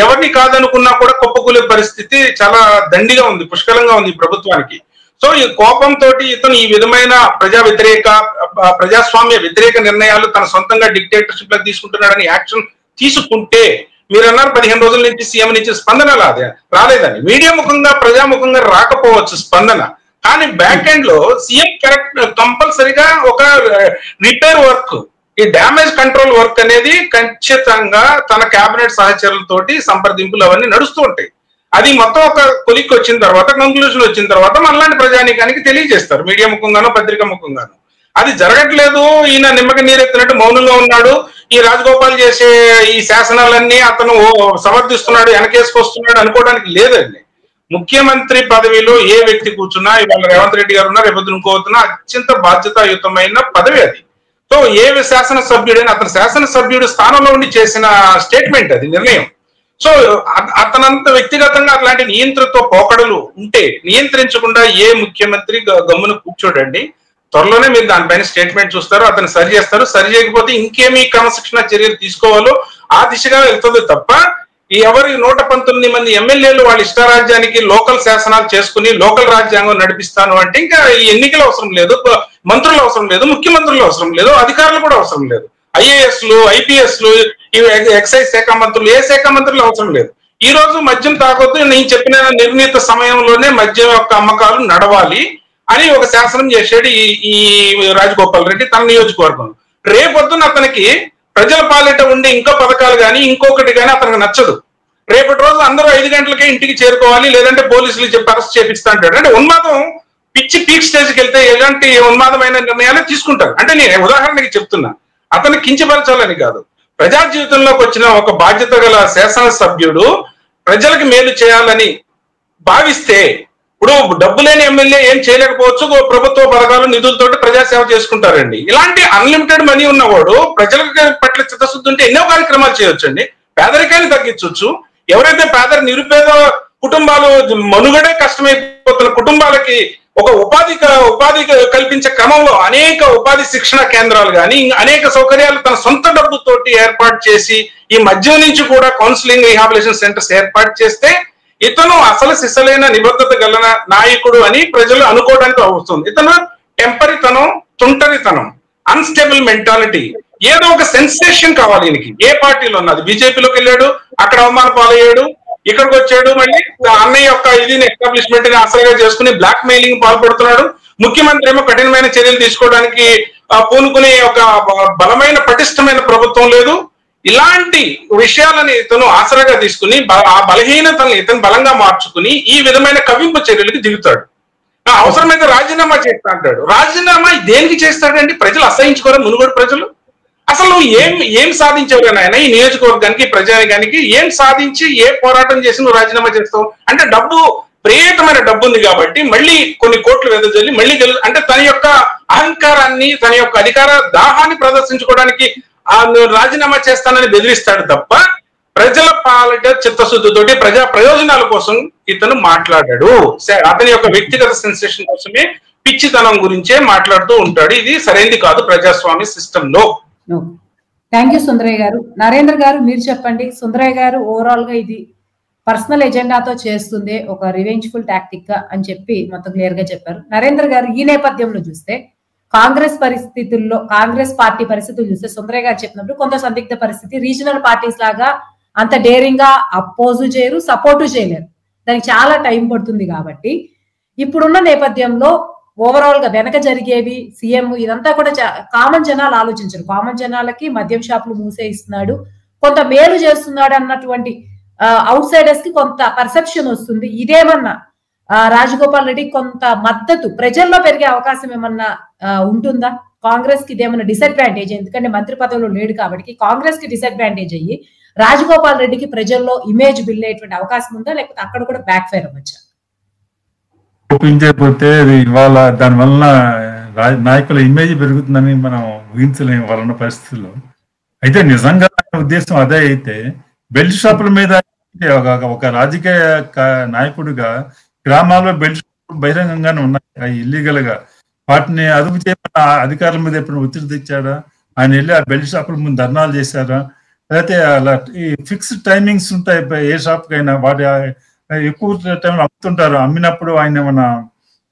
ఎవరిని కాదనుకున్నా కూడా కుప్పకూలే పరిస్థితి చాలా దండిగా ఉంది, పుష్కలంగా ఉంది ఈ ప్రభుత్వానికి. సో ఈ కోపంతో ఇతను ఈ విధమైన ప్రజాస్వామ్య వ్యతిరేక నిర్ణయాలు తన సొంతంగా డిక్టేటర్షిప్ లో తీసుకుంటున్నాడని యాక్షన్ తీసుకుంటే, మీరు అన్నారు 15 రోజుల నుంచి సీఎం నుంచి స్పందన రాలేదని. మీడియా ముఖంగా, ప్రజాముఖంగా రాకపోవచ్చు స్పందన, కానీ బ్యాక్ ఎండ్ లో సీఎం కంపల్సరిగా ఒక రిపేర్ వర్క్, ఈ డ్యామేజ్ కంట్రోల్ వర్క్ అనేది ఖచ్చితంగా తన కేబినెట్ సహచరులతోటి సంప్రదింపులు అవన్నీ నడుస్తూ ఉంటాయి. అది మొత్తం ఒక కొలిక్కి వచ్చిన తర్వాత, కంక్లూజన్ వచ్చిన తర్వాత మనలాంటి ప్రజానీకానికి తెలియజేస్తారు మీడియా ముఖంగానో పత్రికా ముఖంగానో. అది జరగట్లేదు, ఈయన నిమ్మకి నీరెత్తినట్టు మౌనంగా ఉన్నాడు. ఈ రాజగోపాల్ చేసే ఈ శాసనాలన్నీ అతను సమర్థిస్తున్నాడు, వెనకేసుకొస్తున్నాడు అనుకోవడానికి లేదండి. ముఖ్యమంత్రి పదవిలో ఏ వ్యక్తి కూర్చున్నా, ఇవాళ రేవంత్ రెడ్డి గారు ఉన్నా, రేపు ఇంకోతున్నా, అత్యంత బాధ్యతాయుతమైన పదవి అది. సో ఏ శాసనసభ్యుడైనా అతను శాసనసభ్యుడు స్థానంలో ఉండి చేసిన స్టేట్మెంట్ అది, నిర్ణయం. సో అతనంత వ్యక్తిగతంగా అట్లాంటి నియంత్రణతో పోకడలు ఉంటే నియంత్రించకుండా ఏ ముఖ్యమంత్రి గమ్మున కూర్చోడండి. త్వరలోనే మీరు దానిపైన స్టేట్మెంట్ చూస్తారు, అతను సరి చేస్తారు. సరి చేయకపోతే ఇంకేమీ క్రమశిక్షణ చర్యలు తీసుకోవాలో ఆ దిశగా వెళ్తుంది తప్ప ఎవరి 119 మంది ఎమ్మెల్యేలు వాళ్ళ ఇష్టారాజ్యానికి లోకల్ శాసనాలు చేసుకుని లోకల్ రాజ్యాంగం నడిపిస్తాను అంటే ఇంకా ఈ ఎన్నికలు అవసరం లేదు, మంత్రులు అవసరం లేదు, ముఖ్యమంత్రులు అవసరం లేదు, అధికారులు కూడా అవసరం లేదు, ఐఏఎస్లు, ఐపీఎస్లు, ఎక్సైజ్ శాఖ మంత్రులు, ఏ శాఖ మంత్రులు అవసరం లేదు. ఈ రోజు మద్యం తాగొద్దు, నేను చెప్పిన నిర్ణీత సమయంలోనే మద్యం యొక్క అమ్మకాలు నడవాలి అని ఒక శాసనం చేశాడు ఈ రాజగోపాల్ రెడ్డి తన నియోజకవర్గం. రేపొద్దున అతనికి ప్రజల పాలిట ఉండే ఇంకో పథకాలు కానీ ఇంకొకటి కానీ అతనికి నచ్చదు. రేపటి రోజు అందరూ 5 గంటలకే ఇంటికి చేరుకోవాలి, లేదంటే పోలీసులు చెప్పి అరెస్ట్ చేపిస్తా అంటాడు. అంటే ఉన్మాదం పిచ్చి పీక్ స్టేజ్కి వెళ్తే ఎలాంటి ఉన్మాదమైన నిర్ణయాలు తీసుకుంటారు. అంటే నేను ఉదాహరణకి చెప్తున్నా, అతన్ని కించపరచాలని కాదు. ప్రజా జీవితంలోకి వచ్చిన ఒక బాధ్యత గల శాసనసభ్యుడు ప్రజలకు మేలు చేయాలని భావిస్తే, ఇప్పుడు డబ్బు లేని ఎమ్మెల్యే ఏం చేయలేకపోవచ్చు, ప్రభుత్వ పథకాలు నిధులతోటి ప్రజాసేవ చేసుకుంటారండి. ఇలాంటి అన్లిమిటెడ్ మనీ ఉన్నవాడు ప్రజల పట్ల చిత్తశుద్ధి ఉంటే ఎన్నో కార్యక్రమాలు చేయొచ్చండి. పేదరికాన్ని తగ్గించవచ్చు. ఎవరైతే నిరుపేద కుటుంబాలు మనుగడే కష్టమైపోతున్న కుటుంబాలకి ఒక ఉపాధి కల్పించే క్రమంలో అనేక ఉపాధి శిక్షణ కేంద్రాలు కానీ అనేక సౌకర్యాలు తన సొంత డబ్బుతోటి ఏర్పాటు చేసి, ఈ మధ్య నుంచి కూడా కౌన్సిలింగ్ రీహాబిలిటేషన్ సెంటర్స్ ఏర్పాటు చేస్తే ఇతను అసలు సిసలైన నిబద్ధత గల నాయకుడు అని ప్రజలు అనుకోవడానికి అవుతుంది. ఇతను టెంపరీతనం, తుంటరితనం, అన్స్టేబుల్ మెంటాలిటీ, ఏదో ఒక సెన్సేషన్ కావాలి ఈయనకి. ఏ పార్టీలో ఉన్నది, బీజేపీలోకి వెళ్ళాడు, అక్కడ అవమాన పాలయ్యాడు, ఇక్కడికి వచ్చాడు, మళ్ళీ అన్నయ్య యొక్క ఇది ఎస్టాబ్లిష్మెంట్ ని అసలుగా చేసుకుని బ్లాక్ మెయిలింగ్ పాల్పడుతున్నాడు. ముఖ్యమంత్రి ఏమో కఠినమైన చర్యలు తీసుకోవడానికి పూనుకునే ఒక బలమైన పటిష్టమైన ప్రభుత్వం లేదు. ఇలాంటి విషయాలని ఇతను ఆసరాగా తీసుకుని ఆ బలహీనతను ఇతను బలంగా మార్చుకుని ఈ విధమైన కవింపు చర్యలకు దిగుతాడు. అవసరమైతే రాజీనామా చేస్తా అంటాడు. రాజీనామా దేనికి చేస్తాడండి? ప్రజలు అసహించుకోరా మునుగోడు ప్రజలు? అసలు నువ్వు ఏం సాధించావు ఆయన ఈ నియోజకవర్గానికి, ప్రజానికానికి ఏం సాధించి ఏ పోరాటం చేసి నువ్వు రాజీనామా చేస్తావు? అంటే డబ్బు, ప్రియతమైన డబ్బు ఉంది కాబట్టి మళ్ళీ కొన్ని కోట్లు వెదజల్లి మళ్ళీ అంటే తన యొక్క అహంకారాన్ని, తన యొక్క అధికార దాహాన్ని ప్రదర్శించుకోవడానికి రాజీనామా చేస్తానని బెదిరిస్తాడు తప్ప ప్రజల పాలిట చిత్తశుద్ధితోటి ప్రజా ప్రయోజనాల కోసం ఇతను మాట్లాడాడు. అతని యొక్క వ్యక్తిగత సెన్సేషన్ కోసమే, పిచ్చితనం గురించే మాట్లాడుతూ ఉంటాడు. ఇది సరైనది కాదు ప్రజాస్వామ్య సిస్టమ్ లో. థ్యాంక్ యూ సుందరయ్య గారు. నరేంద్ర గారు మీరు చెప్పండి. సుందరయ్య గారు ఓవరాల్ గా ఇది పర్సనల్ ఎజెండాతో చేస్తుంది, ఒక రివెంజ్ఫుల్ టాక్టిక్ గా అని చెప్పి మొత్తం క్లియర్ గా చెప్పారు. నరేంద్ర గారు ఈ నేపథ్యంలో చూస్తే కాంగ్రెస్ పార్టీ పరిస్థితులు చూస్తే సుందరయ్య గారు చెప్పినప్పుడు కొంత సందిగ్ధ పరిస్థితి. రీజనల్ పార్టీస్ లాగా అంత డేరింగ్ గా అపోజు చేయరు, సపోర్టు చేయలేరు, దానికి చాలా టైం పడుతుంది. కాబట్టి ఇప్పుడున్న నేపథ్యంలో ఓవరాల్ గా వెనక జరిగేవి సీఎం ఇదంతా కూడా కామన్ జనాలు ఆలోచించరు. కామన్ జనాలకి మద్యం షాపులు మూసేయిస్తున్నాడు, కొంత మేలు చేస్తున్నాడు అన్నటువంటి అవుట్ సైడర్స్ కి కొంత పర్సెప్షన్ వస్తుంది. ఇదేమన్నా రాజగోపాల్ రెడ్డి కొంత మద్దతు ప్రజల్లో పెరిగే అవకాశం ఏమన్నా ఉంటుందా? కాంగ్రెస్ కి ఇదేమన్నా డిసడ్వాంటేజ్? ఎందుకంటే మంత్రి పదవిలో లేడు కాబట్టి కాంగ్రెస్ కి డిసడ్వాంటేజ్ అయ్యి రాజగోపాల్ రెడ్డికి ప్రజల్లో ఇమేజ్ బిల్డ్ అయ్యేటువంటి అవకాశం ఉందా, లేకపోతే అక్కడ కూడా బ్యాక్ ఫైర్ అవ్వచ్చా? చూపించకపోతే ఇవాళ దానివల్ల నాయకుల ఇమేజ్ పెరుగుతుందని మనం ఊహించలేము వాళ్ళ పరిస్థితుల్లో. అయితే నిజంగా ఉద్దేశం అదే అయితే బెల్ట్ షాపుల మీద ఒక రాజకీయ నాయకుడిగా గ్రామాల్లో బెల్ట్ షాపులు బహిరంగంగానే ఉన్నాయి ఇల్లీగల్ గా. వాటిని అదుపు చేయమని అధికారుల మీద ఎప్పుడు ఒత్తిడి తెచ్చాడా? ఆయన వెళ్ళి ఆ బెల్ట్ షాపుల ముందు ధర్నాలు చేశారా? లేకపోతే అలా ఈ ఫిక్స్డ్ టైమింగ్స్ ఉంటాయి ఏ షాప్ కైనా, వాటి ఎక్కువ టైంలో అమ్ముతుంటారు, అమ్మినప్పుడు ఆయన ఏమైనా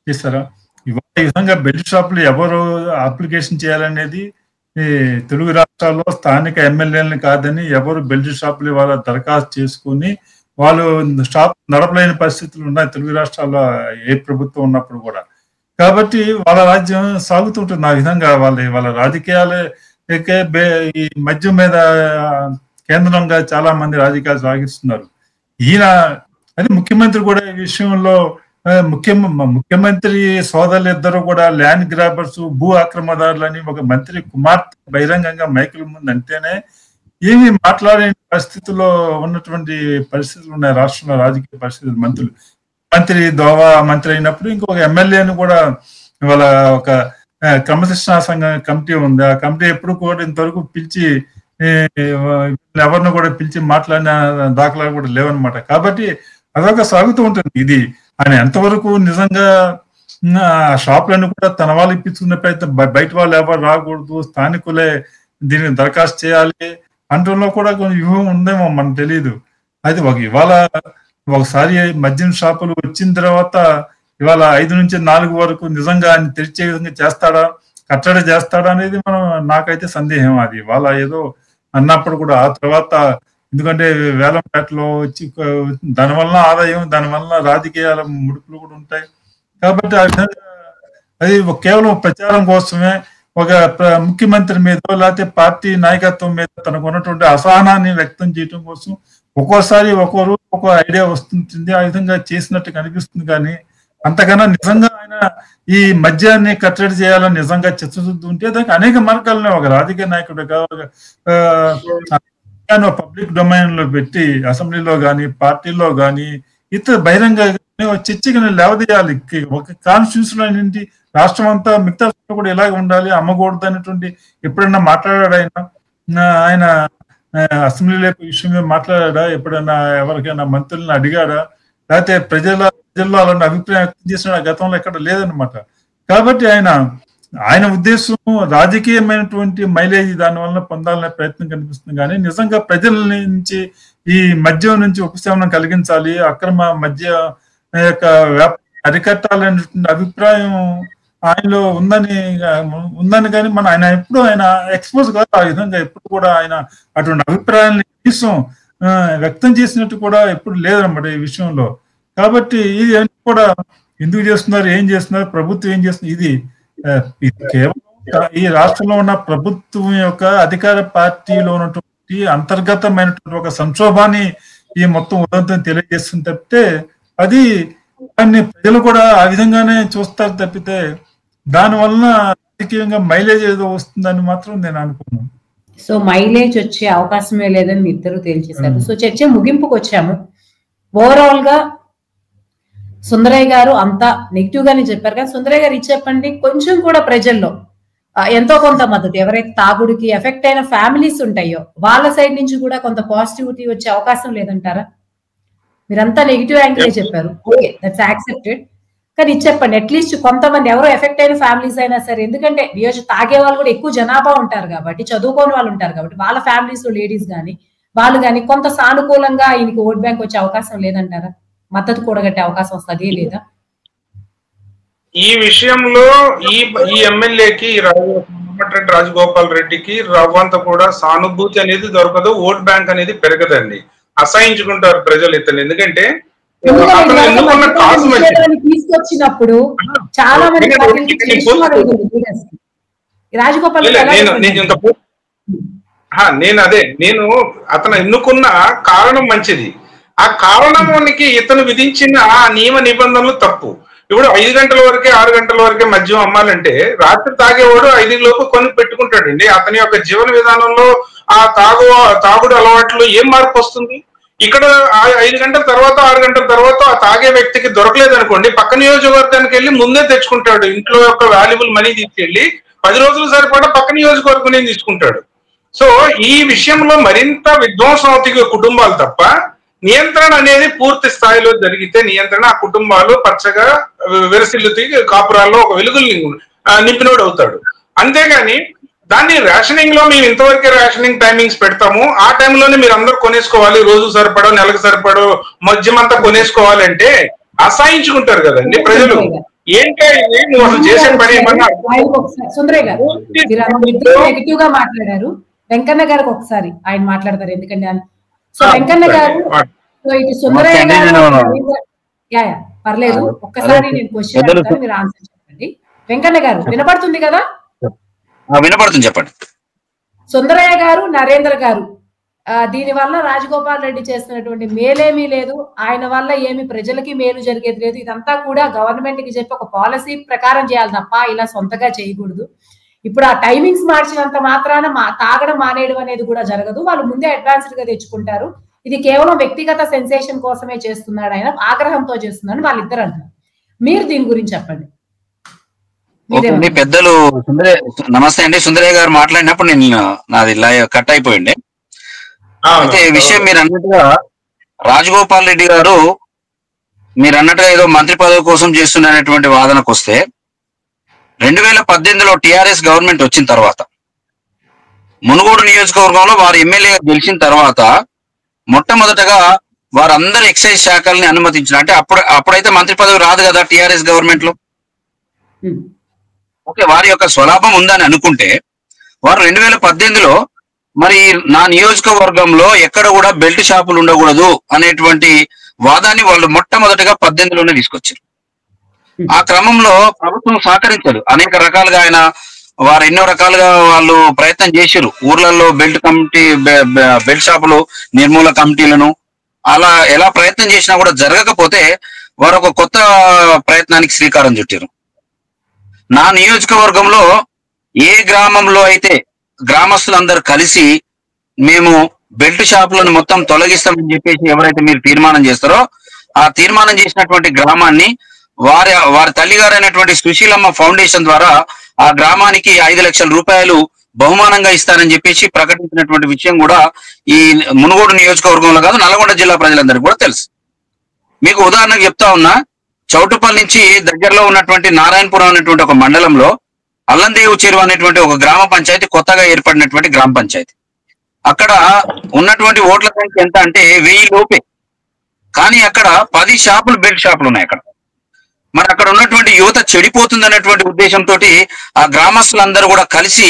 చేస్తారా? ఇవాళ ఈ విధంగా బెల్ట్ షాపులు ఎవరు అప్లికేషన్ చేయాలనేది తెలుగు రాష్ట్రాల్లో స్థానిక ఎమ్మెల్యేలని కాదని ఎవరు బెల్ట్ షాపులు ఇవాళ దరఖాస్తు చేసుకుని వాళ్ళు షాప్ నడపలేని పరిస్థితులు ఉన్నాయి తెలుగు రాష్ట్రాల్లో ఏ ప్రభుత్వం ఉన్నప్పుడు కూడా. కాబట్టి వాళ్ళ రాజ్యం సాగుతుంటుంది ఆ విధంగా. వాళ్ళ రాజకీయాలు ఈ మద్యం మీద కేంద్రంగా చాలా మంది రాజకీయాలు సాగిస్తున్నారు. ఈయన అది ముఖ్యమంత్రి కూడా ఈ విషయంలో ముఖ్యమంత్రి సోదరులు ఇద్దరు కూడా ల్యాండ్ గ్రాబర్స్, భూ ఆక్రమదారులని ఒక మంత్రి కుమార్తె బహిరంగంగా మైకుల ముందు అంటేనే ఏమి మాట్లాడే పరిస్థితుల్లో ఉన్నటువంటి పరిస్థితులు ఉన్నాయి రాష్ట్రంలో రాజకీయ పరిస్థితులు. మంత్రి దోవా మంత్రి అయినప్పుడు ఇంకొక ఎమ్మెల్యేని కూడా ఇవాళ ఒక క్రమశిక్షణా సంఘం కమిటీ ఉంది, ఆ కమిటీ ఎప్పుడు కూడా ఇంతవరకు పిలిచి ఎవరిని కూడా పిలిచి మాట్లాడిన దాఖలాలు కూడా లేవన్నమాట. కాబట్టి అదొక సాగుతూ ఉంటుంది. ఇది ఆయన ఎంతవరకు నిజంగా షాపులను కూడా తన వాళ్ళు ఇప్పించుకునే ప్రయత్నం, బయట వాళ్ళు ఎవరు రాకూడదు, స్థానికులే దీనికి దరఖాస్తు చేయాలి అంటంలో కూడా కొంచెం వ్యూహం ఉందేమో మనకు తెలియదు. అది ఇవాళ ఒకసారి మద్యం షాపులు వచ్చిన తర్వాత ఇవాళ 5 నుంచి 4 వరకు నిజంగా ఆయన తెరిచే విధంగా చేస్తాడా, కట్టడి చేస్తాడా అనేది నాకైతే సందేహం. అది ఇవాళ ఏదో అన్నప్పుడు కూడా ఆ తర్వాత ఎందుకంటే వేలంపేటలో వచ్చి దానివల్ల ఆదాయం, దానివల్ల రాజకీయాల ముడుపులు కూడా ఉంటాయి. కాబట్టి ఆ విధంగా అది కేవలం ప్రచారం కోసమే ఒక ముఖ్యమంత్రి మీద లేకపోతే పార్టీ నాయకత్వం మీద తనకు ఉన్నటువంటి అసహనాన్ని వ్యక్తం చేయడం కోసం ఒక్కోసారి ఒక్కో రోజు ఒక్కో ఐడియా వస్తుంటుంది, ఆ విధంగా చేసినట్టు కనిపిస్తుంది. కానీ అంతకన్నా నిజంగా ఆయన ఈ మద్యాన్ని కట్టడి చేయాలని నిజంగా చిత్తశుద్ధి ఉంటే దానికి అనేక మార్గాలను ఒక రాజకీయ నాయకుడిగా పబ్లిక్ డొమైన్ లో పెట్టి అసెంబ్లీలో గాని పార్టీలో గాని ఇతర బహిరంగ చర్చకి లేవదీయాలి. ఒక కాన్స్టిట్యూషన్ అనేది రాష్ట్రం అంతా మిగతా కూడా ఇలాగ ఉండాలి, అమ్మకూడదు అనేటువంటి ఎప్పుడైనా మాట్లాడాడు ఆయన అసెంబ్లీలో విషయం మీద మాట్లాడా? ఎప్పుడైనా ఎవరికైనా మంత్రులను అడిగాడా? లేకపోతే ప్రజల్లో అలాంటి అభిప్రాయం వ్యక్తం చేసిన గతంలో ఎక్కడ లేదనమాట. కాబట్టి ఆయన ఉద్దేశం రాజకీయమైనటువంటి మైలేజ్ దాని వల్ల పొందాలనే ప్రయత్నం కనిపిస్తుంది. కానీ నిజంగా ప్రజల నుంచి ఈ మద్యం నుంచి ఉపశమనం కలిగించాలి, అక్రమ మద్య యొక్క వ్యాపారం అరికట్టాలనేటువంటి అభిప్రాయం ఆయనలో ఉందని కానీ ఆయన ఎప్పుడు ఎక్స్పోజ్ కాదు. ఆ విధంగా ఎప్పుడు కూడా ఆయన అటువంటి అభిప్రాయాన్ని కనీసం వ్యక్తం చేసినట్టు కూడా ఎప్పుడు లేదన్నమాట ఈ విషయంలో. కాబట్టి ఇది కూడా ఎందుకు చేస్తున్నారు, ఏం చేస్తున్నారు, ప్రభుత్వం ఏం చేస్తుంది, ఇది కేవలం ఈ రాష్ట్రంలో ఉన్న ప్రభుత్వం యొక్క అధికార పార్టీలో ఉన్నటువంటి అంతర్గతమైనటువంటి ఒక సంక్షోభాన్ని ఈ మొత్తం ఉదంతం తెలియజేస్తుంది తప్పితే అది దాన్ని ప్రజలు కూడా ఆ విధంగానే చూస్తారు తప్పితే దానివల్ల రాజకీయంగా మైలేజ్ ఏదో వస్తుందని మాత్రం నేను అనుకున్నాను. సో మైలేజ్ వచ్చే అవకాశమే లేదని మీ ఇద్దరు తేల్చేశారు. సో చర్చ ముగింపుకు వచ్చాము. ఓవరాల్ గా సుందరయ్య గారు అంతా నెగిటివ్ గానే చెప్పారు, కానీ సుందరయ్య గారు ఇది చెప్పండి, కొంచెం కూడా ప్రజల్లో ఎంతో కొంత మద్దతు, ఎవరైతే తాగుడికి ఎఫెక్ట్ అయిన ఫ్యామిలీస్ ఉంటాయో వాళ్ళ సైడ్ నుంచి కూడా కొంత పాజిటివిటీ వచ్చే అవకాశం లేదంటారా? మీరంతా నెగిటివ్ యాంగిల్ చెప్పారు, ఓకే దట్స్ యాక్సెప్టెడ్, కానీ ఇది చెప్పండి అట్లీస్ట్ కొంతమంది ఎవరో ఎఫెక్ట్ అయిన ఫ్యామిలీస్ అయినా సరే, ఎందుకంటే తాగే వాళ్ళు కూడా ఎక్కువ జనాభా ఉంటారు కాబట్టి, చదువుకోని వాళ్ళు ఉంటారు కాబట్టి వాళ్ళ ఫ్యామిలీస్ లేడీస్ కానీ వాళ్ళు కానీ కొంత సానుకూలంగా ఈయనకి ఓట్ బ్యాంక్ వచ్చే అవకాశం లేదంటారా? మద్దతు కూడగట్టే అవకాశం వస్తుంది లేదా? ఈ విషయంలో ఈ ఎమ్మెల్యేకి కోమటిరెడ్డి రాజగోపాల్ రెడ్డికి రవ్వంత కూడా సానుభూతి అనేది దొరకదు, ఓట్ బ్యాంక్ అనేది పెరగదండి. అసహించుకుంటారు ప్రజలు ఇతను. ఎందుకంటే తీసుకొచ్చినప్పుడు చాలా మంది రాజగోపాల్ నేను అతను ఎన్నుకున్న కారణం మంచిది. ఆ కారణానికి ఇతను విధించిన ఆ నియమ నిబంధనలు తప్పు. ఇప్పుడు 5 గంటల వరకే 6 గంటల వరకే మద్యం అమ్మాలంటే రాత్రి తాగేవాడు 5 లోపు కొని పెట్టుకుంటాడండి. అతని యొక్క జీవన విధానంలో ఆ తాగుడు అలవాట్లు ఏం మార్పు వస్తుంది? ఇక్కడ 5 గంటల తర్వాత 6 గంటల తర్వాత ఆ తాగే వ్యక్తికి దొరకలేదు అనుకోండి, పక్క నియోజకవర్గానికి వెళ్ళి ముందే తెచ్చుకుంటాడు. ఇంట్లో యొక్క వాల్యుబుల్ మనీ తీసుకెళ్లి 10 రోజులు సరిపడా పక్క నియోజకవర్గం తీసుకుంటాడు. సో ఈ విషయంలో మరింత విధ్వంసం అవుతాయి కుటుంబాలు తప్ప నియంత్రణ అనేది పూర్తి స్థాయిలో జరిగితే నియంత్రణ ఆ కుటుంబాలు పచ్చగా విరసిల్లుతీ కాపురాల్లో ఒక వెలుగులు నింపినోడు అవుతాడు. అంతేగాని దాన్ని రేషనింగ్ లో మేము ఇంతవరకే రేషనింగ్ టైమింగ్స్ పెడతాము, ఆ టైంలోనే మీరు అందరూ కొనేసుకోవాలి, రోజు సరిపడో నెలకు సరిపడో మద్యం అంతా కొనేసుకోవాలంటే అసహించుకుంటారు కదండి ప్రజలు. ఏంటో ఇది నువ్వు అసలు చేసే పని ఏమన్నా. సుందరయ్య గారు నెగిటివ్ గా మాట్లాడారు, వెంకన్న గారికి ఒకసారి ఆయన మాట్లాడతారు. ఎందుకంటే సో వెంకన్న గారు ఇటు సుందరయ్య గారు పర్లేదు ఒక్కసారి నేను క్వశ్చన్ అడుగుతాను, మీరు ఆన్సర్ చెప్పండి. వెంకన్న గారు వినపడుతుంది కదా? వినపడుతుంది, చెప్పండి. సుందరయ్య గారు నరేంద్ర గారు దీని వల్ల రాజగోపాల్ రెడ్డి చేస్తున్నటువంటి మేలేమీ లేదు, ఆయన వల్ల ఏమి ప్రజలకి మేలు జరిగేది లేదు, ఇదంతా కూడా గవర్నమెంట్ కి చెప్పి ఒక పాలసీ ప్రకారం చేయాలి తప్ప ఇలా సొంతగా చేయకూడదు. ఇప్పుడు ఆ టైమింగ్స్ మార్చినంత మాత్రాన తాగడం మానేయడం అనేది కూడా జరగదు, వాళ్ళు ముందే అడ్వాన్స్డ్ గా తెచ్చుకుంటారు, ఇది కేవలం వ్యక్తిగత సెన్సేషన్ కోసమే చేస్తున్నాడు, ఆయన ఆగ్రహంతో చేస్తున్నాడు వాళ్ళిద్దరు అంటారు. మీరు దీని గురించి చెప్పండి. పెద్దలు నమస్తే అండి. సుందరయ్య గారు మాట్లాడినప్పుడు నేను నాది కట్ అయిపోయింది. అయితే ఈ విషయం మీరు అన్నట్టుగా రాజగోపాల్ రెడ్డి గారు మీరు అన్నట్టుగా ఏదో మంత్రి పదవి కోసం చేస్తున్నటువంటి వాదనకు వస్తే 2018లో టిఆర్ఎస్ గవర్నమెంట్ వచ్చిన తర్వాత మునుగోడు నియోజకవర్గంలో వారు ఎమ్మెల్యే గెలిచిన తర్వాత మొట్టమొదటగా వారందరూ ఎక్సైజ్ శాఖల్ని అనుమతించిన, అంటే అప్పుడైతే మంత్రి పదవి రాదు కదా టిఆర్ఎస్ గవర్నమెంట్ లో. ఓకే, వారి యొక్క స్వలాభం ఉందని అనుకుంటే వారు 2018లో మరి నా నియోజకవర్గంలో ఎక్కడ కూడా బెల్ట్ షాపులు ఉండకూడదు అనేటువంటి వాదాన్ని వాళ్ళు మొట్టమొదటిగా 18లోనే తీసుకొచ్చారు. ఆ క్రమంలో ప్రభుత్వం సహకరించారు, అనేక రకాలుగా వారు ఎన్నో రకాలుగా వాళ్ళు ప్రయత్నం చేశారు. ఊర్లలో బెల్ట్ షాపులు నిర్మూల కమిటీలను అలా ఎలా ప్రయత్నం చేసినా కూడా జరగకపోతే వారు ఒక కొత్త ప్రయత్నానికి శ్రీకారం చుట్టారు. నా నియోజకవర్గంలో ఏ గ్రామంలో అయితే గ్రామస్తులందరూ కలిసి మేము బెల్ట్ షాపులను మొత్తం తొలగిస్తామని చెప్పేసి ఎవరైతే మీరు తీర్మానం చేస్తారో ఆ తీర్మానం చేసినటువంటి గ్రామాన్ని వారి తల్లిగారైనటువంటి సుశీలమ్మ ఫౌండేషన్ ద్వారా ఆ గ్రామానికి 5 లక్షల రూపాయలు బహుమానంగా ఇస్తారని చెప్పేసి ప్రకటించినటువంటి విషయం కూడా ఈ మునుగోడు నియోజకవర్గంలో కాదు నల్గొండ జిల్లా ప్రజలందరికీ కూడా తెలుసు. మీకు ఉదాహరణకు చెప్తా ఉన్నా, చౌటుపల్లి నుంచి దగ్గరలో ఉన్నటువంటి నారాయణపురం అనేటువంటి ఒక మండలంలో అల్లందేవు చెరువు అనేటువంటి ఒక గ్రామ పంచాయతీ కొత్తగా ఏర్పడినటువంటి గ్రామ పంచాయతీ. అక్కడ ఉన్నటువంటి ఓట్ల సంఖ్య ఎంత అంటే 1000 లోపే. కానీ అక్కడ 10 షాపులు బెల్ట్ షాపులు ఉన్నాయి అక్కడ. మరి అక్కడ ఉన్నటువంటి యువత చెడిపోతుంది అనేటువంటి ఉద్దేశంతో ఆ గ్రామస్తులందరూ కూడా కలిసి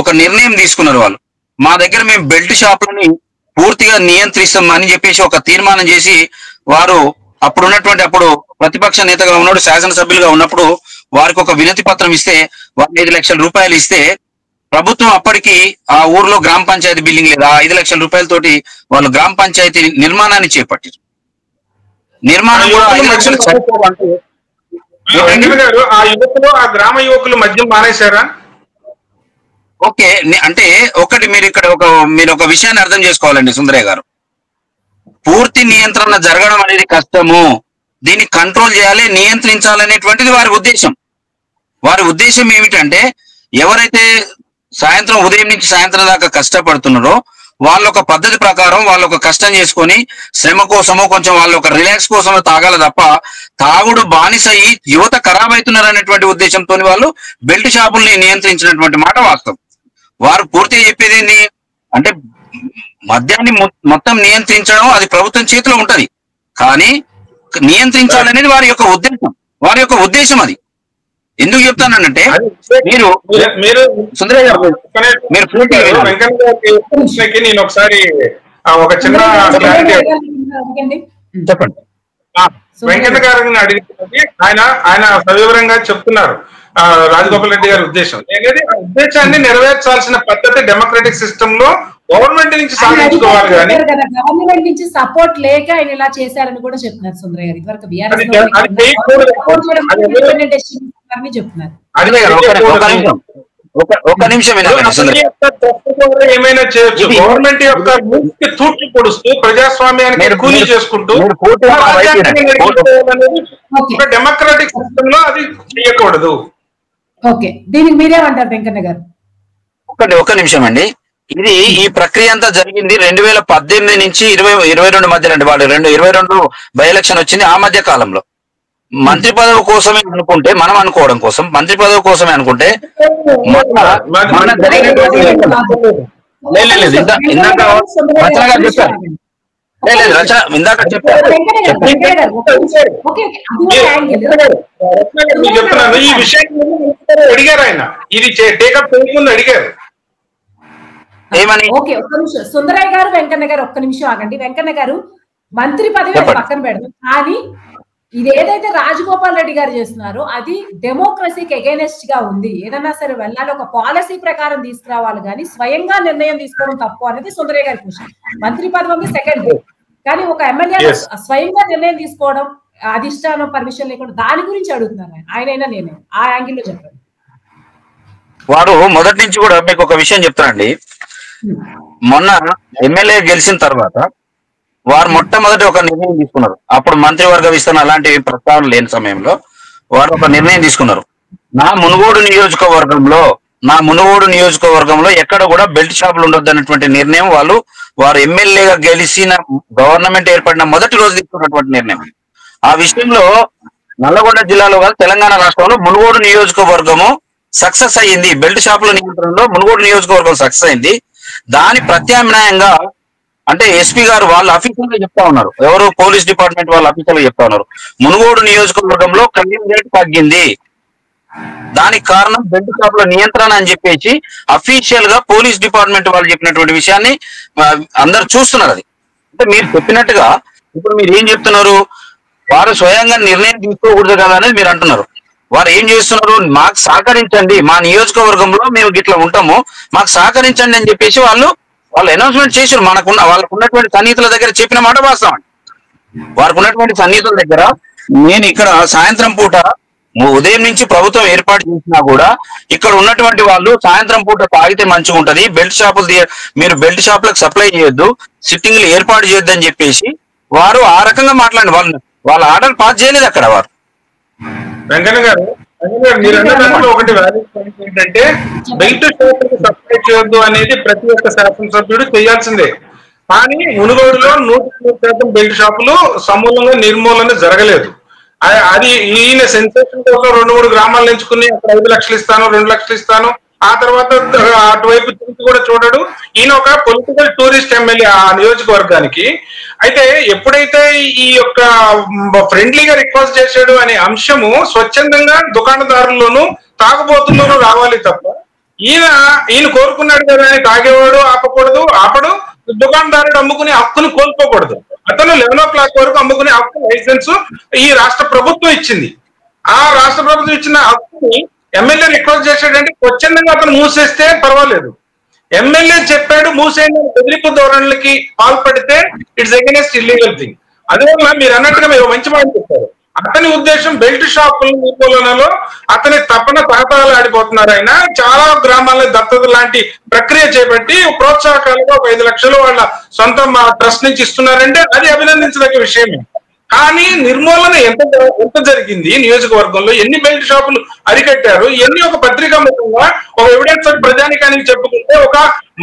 ఒక నిర్ణయం తీసుకున్నారు. వాళ్ళు మా దగ్గర మేము బెల్ట్ షాపులని పూర్తిగా నియంత్రిస్తాం అని చెప్పేసి ఒక తీర్మానం చేసి వారు అప్పుడు ప్రతిపక్ష నేతగా ఉన్నాడు, శాసనసభ్యులుగా ఉన్నప్పుడు వారికి ఒక వినతి పత్రం ఇస్తే వారు 5 లక్షల రూపాయలు ఇస్తే ప్రభుత్వం అప్పటికి ఆ ఊర్లో గ్రామ పంచాయతీ బిల్డింగ్ లేదా 5 లక్షల రూపాయలతోటి వాళ్ళు గ్రామ పంచాయతీ నిర్మాణాన్ని చేపట్టారు. నిర్మాణం కూడా 5 లక్షలు ఆ యువకులు ఆ గ్రామ యువకులు మద్యం మానేశారా? ఓకే, అంటే ఒకటి మీరు ఒక విషయాన్ని అర్థం చేసుకోవాలండి సుందరయ్య గారు. పూర్తి నియంత్రణ జరగడం అనేది కష్టము. దీన్ని కంట్రోల్ చేయాలి, నియంత్రించాలనేటువంటిది వారి ఉద్దేశం. వారి ఉద్దేశం ఏమిటంటే ఎవరైతే ఉదయం నుంచి సాయంత్రం దాకా కష్టపడుతున్నారో వాళ్ళ ఒక పద్ధతి ప్రకారం వాళ్ళు ఒక కష్టం చేసుకొని శ్రమ కోసమో కొంచెం వాళ్ళ ఒక రిలాక్స్ కోసమో తాగాల తప్ప తాగుడు బానిస అయ్యి యువత ఖరాబ్ అవుతున్నారు అనేటువంటి ఉద్దేశంతో వాళ్ళు బెల్ట్ షాపుల్ని నియంత్రించినటువంటి మాట వాస్తవం. వారు పూర్తిగా చెప్పేది ఏంటి అంటే మద్యాన్ని మొత్తం నియంత్రించడం అది ప్రభుత్వం చేతిలో ఉంటది, కానీ నియంత్రించాలనేది వారి యొక్క ఉద్దేశం అది. ఎందుకు చెప్తానంటే మీరు సుందరయ్య గారు నేను ఒకసారి ఒక చిన్న చెప్పండి. వెంకన్న గారిని అడిగినది ఆయన సవివరంగా చెప్తున్నారు రాజగోపాల్ రెడ్డి గారి ఉద్దేశం అనేది. ఆ ఉద్దేశాన్ని నెరవేర్చాల్సిన పద్ధతి డెమోక్రటిక్ సిస్టమ్ లో గవర్నమెంట్ నుంచి సాధించుకోవాలి. కానీ గవర్నమెంట్ నుంచి సపోర్ట్ లేక ఆయన ఇలా చేశారని కూడా చెప్తున్నారు సుందరయ్య గారు. ఇదివరకు చెప్తున్నారు. ఒక నిమిషం ఏమైనా చేయొచ్చు. గవర్నమెంట్ యొక్క తూట్లు పొడుస్తూ ప్రజాస్వామ్యానికి కూలీ చేసుకుంటూ డెమోక్రాటిక్ సిస్టమ్ లో అది చేయకూడదు. ఓకే, దీనికి మీరేమంటారు వెంకన్న గారు? ఒక నిమిషం అండి. ఇది ఈ ప్రక్రియ అంతా జరిగింది 2018 నుంచి 2022 మధ్యలో అండి. వాళ్ళు 2022 బై ఎలక్షన్ వచ్చింది. ఆ మధ్య కాలంలో మంత్రి పదవి కోసమే అనుకుంటే, మనం అనుకోవడం కోసం మంత్రి పదవి కోసమే అనుకుంటే ఇందాక చెప్తున్నాను ఈ విషయాన్ని అడిగారు ఆయన. ఇది టేకప్ చేయకుండా అడిగారు ఏమని. ఓకే, ఒక్క నిమిషం సుందరయ్య గారు, వెంకన్న గారు ఒక్క నిమిషం ఆగండి. వెంకన్న గారు మంత్రి పదవి పక్కన పెడదాం, కానీ ఇది ఏదైతే రాజగోపాల్ రెడ్డి గారు చేస్తున్నారో అది డెమోక్రసీకి అగైనెస్ట్ గా ఉంది. ఏదన్నా సరే వెళ్ళాలి, ఒక పాలసీ ప్రకారం తీసుకురావాలి, కానీ స్వయంగా నిర్ణయం తీసుకోవడం తప్పు అనేది సుందరయ్య గారి క్వశ్చన్. మంత్రి పదవి సెకండ్, కానీ ఒక ఎమ్మెల్యే స్వయంగా నిర్ణయం తీసుకోవడం అధిష్టానం పర్మిషన్ లేకుండా దాని గురించి అడుగుతున్నాను. ఆయనైనా నేనే ఆ యాంగిల్లో చెప్పండి. వాడు మొదటి నుంచి కూడా మీకు ఒక విషయం చెప్తానండి. మొన్న ఎమ్మెల్యే గెలిచిన తర్వాత వారు మొట్టమొదటి ఒక నిర్ణయం తీసుకున్నారు. అప్పుడు మంత్రివర్గ విస్తరణ అలాంటి ప్రస్తావన లేని సమయంలో వారు ఒక నిర్ణయం తీసుకున్నారు. నా మునుగోడు నియోజకవర్గంలో ఎక్కడ కూడా బెల్ట్ షాపులు ఉండొద్దు అన్నటువంటి నిర్ణయం వారు ఎమ్మెల్యేగా గెలిచిన గవర్నమెంట్ ఏర్పడిన మొదటి రోజు తీసుకున్నటువంటి నిర్ణయం. ఆ విషయంలో నల్లగొండ జిల్లాలో కాదు తెలంగాణ రాష్ట్రంలో మునుగోడు నియోజకవర్గము సక్సెస్ అయ్యింది. బెల్ట్ షాపుల నియంత్రణలో మునుగోడు నియోజకవర్గం సక్సెస్ అయింది. దాని ప్రత్యామ్నాయంగా అంటే ఎస్పీ గారు వాళ్ళు అఫీషియల్ గా చెప్తా ఉన్నారు, ఎవరు పోలీస్ డిపార్ట్మెంట్ వాళ్ళు అఫీషియల్ గా చెప్తా ఉన్నారు, మునుగోడు నియోజకవర్గంలో క్రైమ్ రేట్ తగ్గింది, దానికి కారణం బెల్ట్ షాపుల నియంత్రణ అని చెప్పేసి అఫీషియల్ గా పోలీస్ డిపార్ట్మెంట్ వాళ్ళు చెప్పినటువంటి విషయాన్ని అందరు చూస్తున్నారు. అది అంటే మీరు చెప్పినట్టుగా ఇప్పుడు మీరు ఏం చెప్తున్నారు, వారు స్వయంగా నిర్ణయం తీసుకోకూడదు కదా అనేది మీరు అంటున్నారు. వారు ఏం చేస్తున్నారు, మాకు సహకరించండి, మా నియోజకవర్గంలో మేము గిట్లా ఉంటాము, మాకు సహకరించండి అని చెప్పేసి వాళ్ళు అనౌన్స్మెంట్ చేశారు. వాళ్ళకు ఉన్నటువంటి సన్నిహితుల దగ్గర చెప్పిన మాట వాస్తవం. వారికి ఉన్నటువంటి సన్నిహితుల దగ్గర నేను ఇక్కడ సాయంత్రం పూట ఉదయం నుంచి ప్రభుత్వం ఏర్పాటు చేసినా కూడా ఇక్కడ ఉన్నటువంటి వాళ్ళు సాయంత్రం పూట తాగితే మంచిగా ఉంటది, బెల్ట్ షాపులు మీరు బెల్ట్ షాపులకు సప్లై చేయొద్దు, సిట్టింగ్లు ఏర్పాటు చేయొద్దు అని చెప్పేసి వారు ఆ రకంగా మాట్లాడి వాళ్ళ ఆర్డర్ పాస్ చేయలేదు అక్కడ వారు. వెంకన్న గారు మీరు అన్న దాంట్లో ఒకటి వ్యాలిడ్ పాయింట్ ఏంటంటే బెల్ట్ షాపులకు సప్లై చేయొద్దు అనేది ప్రతి ఒక్క శాసనసభ్యుడు చేయాల్సిందే. కానీ మునుగోడులో 100% బెల్ట్ షాపులు సమూలంగా నిర్మూలన జరగలేదు. అది ఈయన సెన్సేషన్ కోసం 2-3 గ్రామాలు ఎంచుకుని అక్కడ 5 లక్షలు ఇస్తాను 2 లక్షలు ఇస్తాను, ఆ తర్వాత అటువైపు తిరిగి కూడా చూడడు. ఈయన ఒక పొలిటికల్ టూరిస్ట్ ఎమ్మెల్యే ఆ నియోజకవర్గానికి. అయితే ఎప్పుడైతే ఈ యొక్క ఫ్రెండ్లీగా రిక్వెస్ట్ చేశాడు అనే అంశము స్వచ్ఛందంగా దుకాణదారుల్లోనూ తాగుబోతుల్లోనూ రావాలి తప్ప ఈయన కోరుకున్నాడు కదా అని తాగేవాడు ఆపడు, దుకాణదారుడు అమ్ముకునే హక్కును కోల్పోకూడదు. అతను 11 o'clock వరకు అమ్ముకునే హక్కు లైసెన్స్ ఈ రాష్ట్ర ప్రభుత్వం ఇచ్చింది. ఆ రాష్ట్ర ప్రభుత్వం ఇచ్చిన హక్కుని ఎమ్మెల్యే రిక్వెస్ట్ చేశాడంటే స్వచ్ఛందంగా అతను మూసేస్తే పర్వాలేదు. ఎమ్మెల్యే చెప్పాడు మూసేయండి బెదిరింపు ధోరణులకి పాల్పడితే ఇట్స్ అగైనెస్ట్ ఇల్లీగల్ థింగ్. అందువల్ల మీరు అన్నట్టుగా మీరు మంచి మాట చెప్పారు. అతని ఉద్దేశం బెల్ట్ షాపుల నిర్మూలనలో అతని తపన తహతాలు ఆడిపోతున్నారు. ఆయన చాలా గ్రామాల్లో దత్తత లాంటి ప్రక్రియ చేపట్టి ప్రోత్సాహకాలుగా 5 లక్షలు వాళ్ళ సొంత ట్రస్ట్ నుంచి ఇస్తున్నారంటే అది అభినందించదగ్గ విషయమే. కానీ నిర్మూలన ఎంత జరిగింది, నియోజకవర్గంలో ఎన్ని బెల్ట్ షాపులు అరికట్టారు, ఇవన్నీ ఒక పత్రికాముఖంగా ఒక ఎవిడెన్స్ ప్రజానికానికి చెప్పుకుంటే ఒక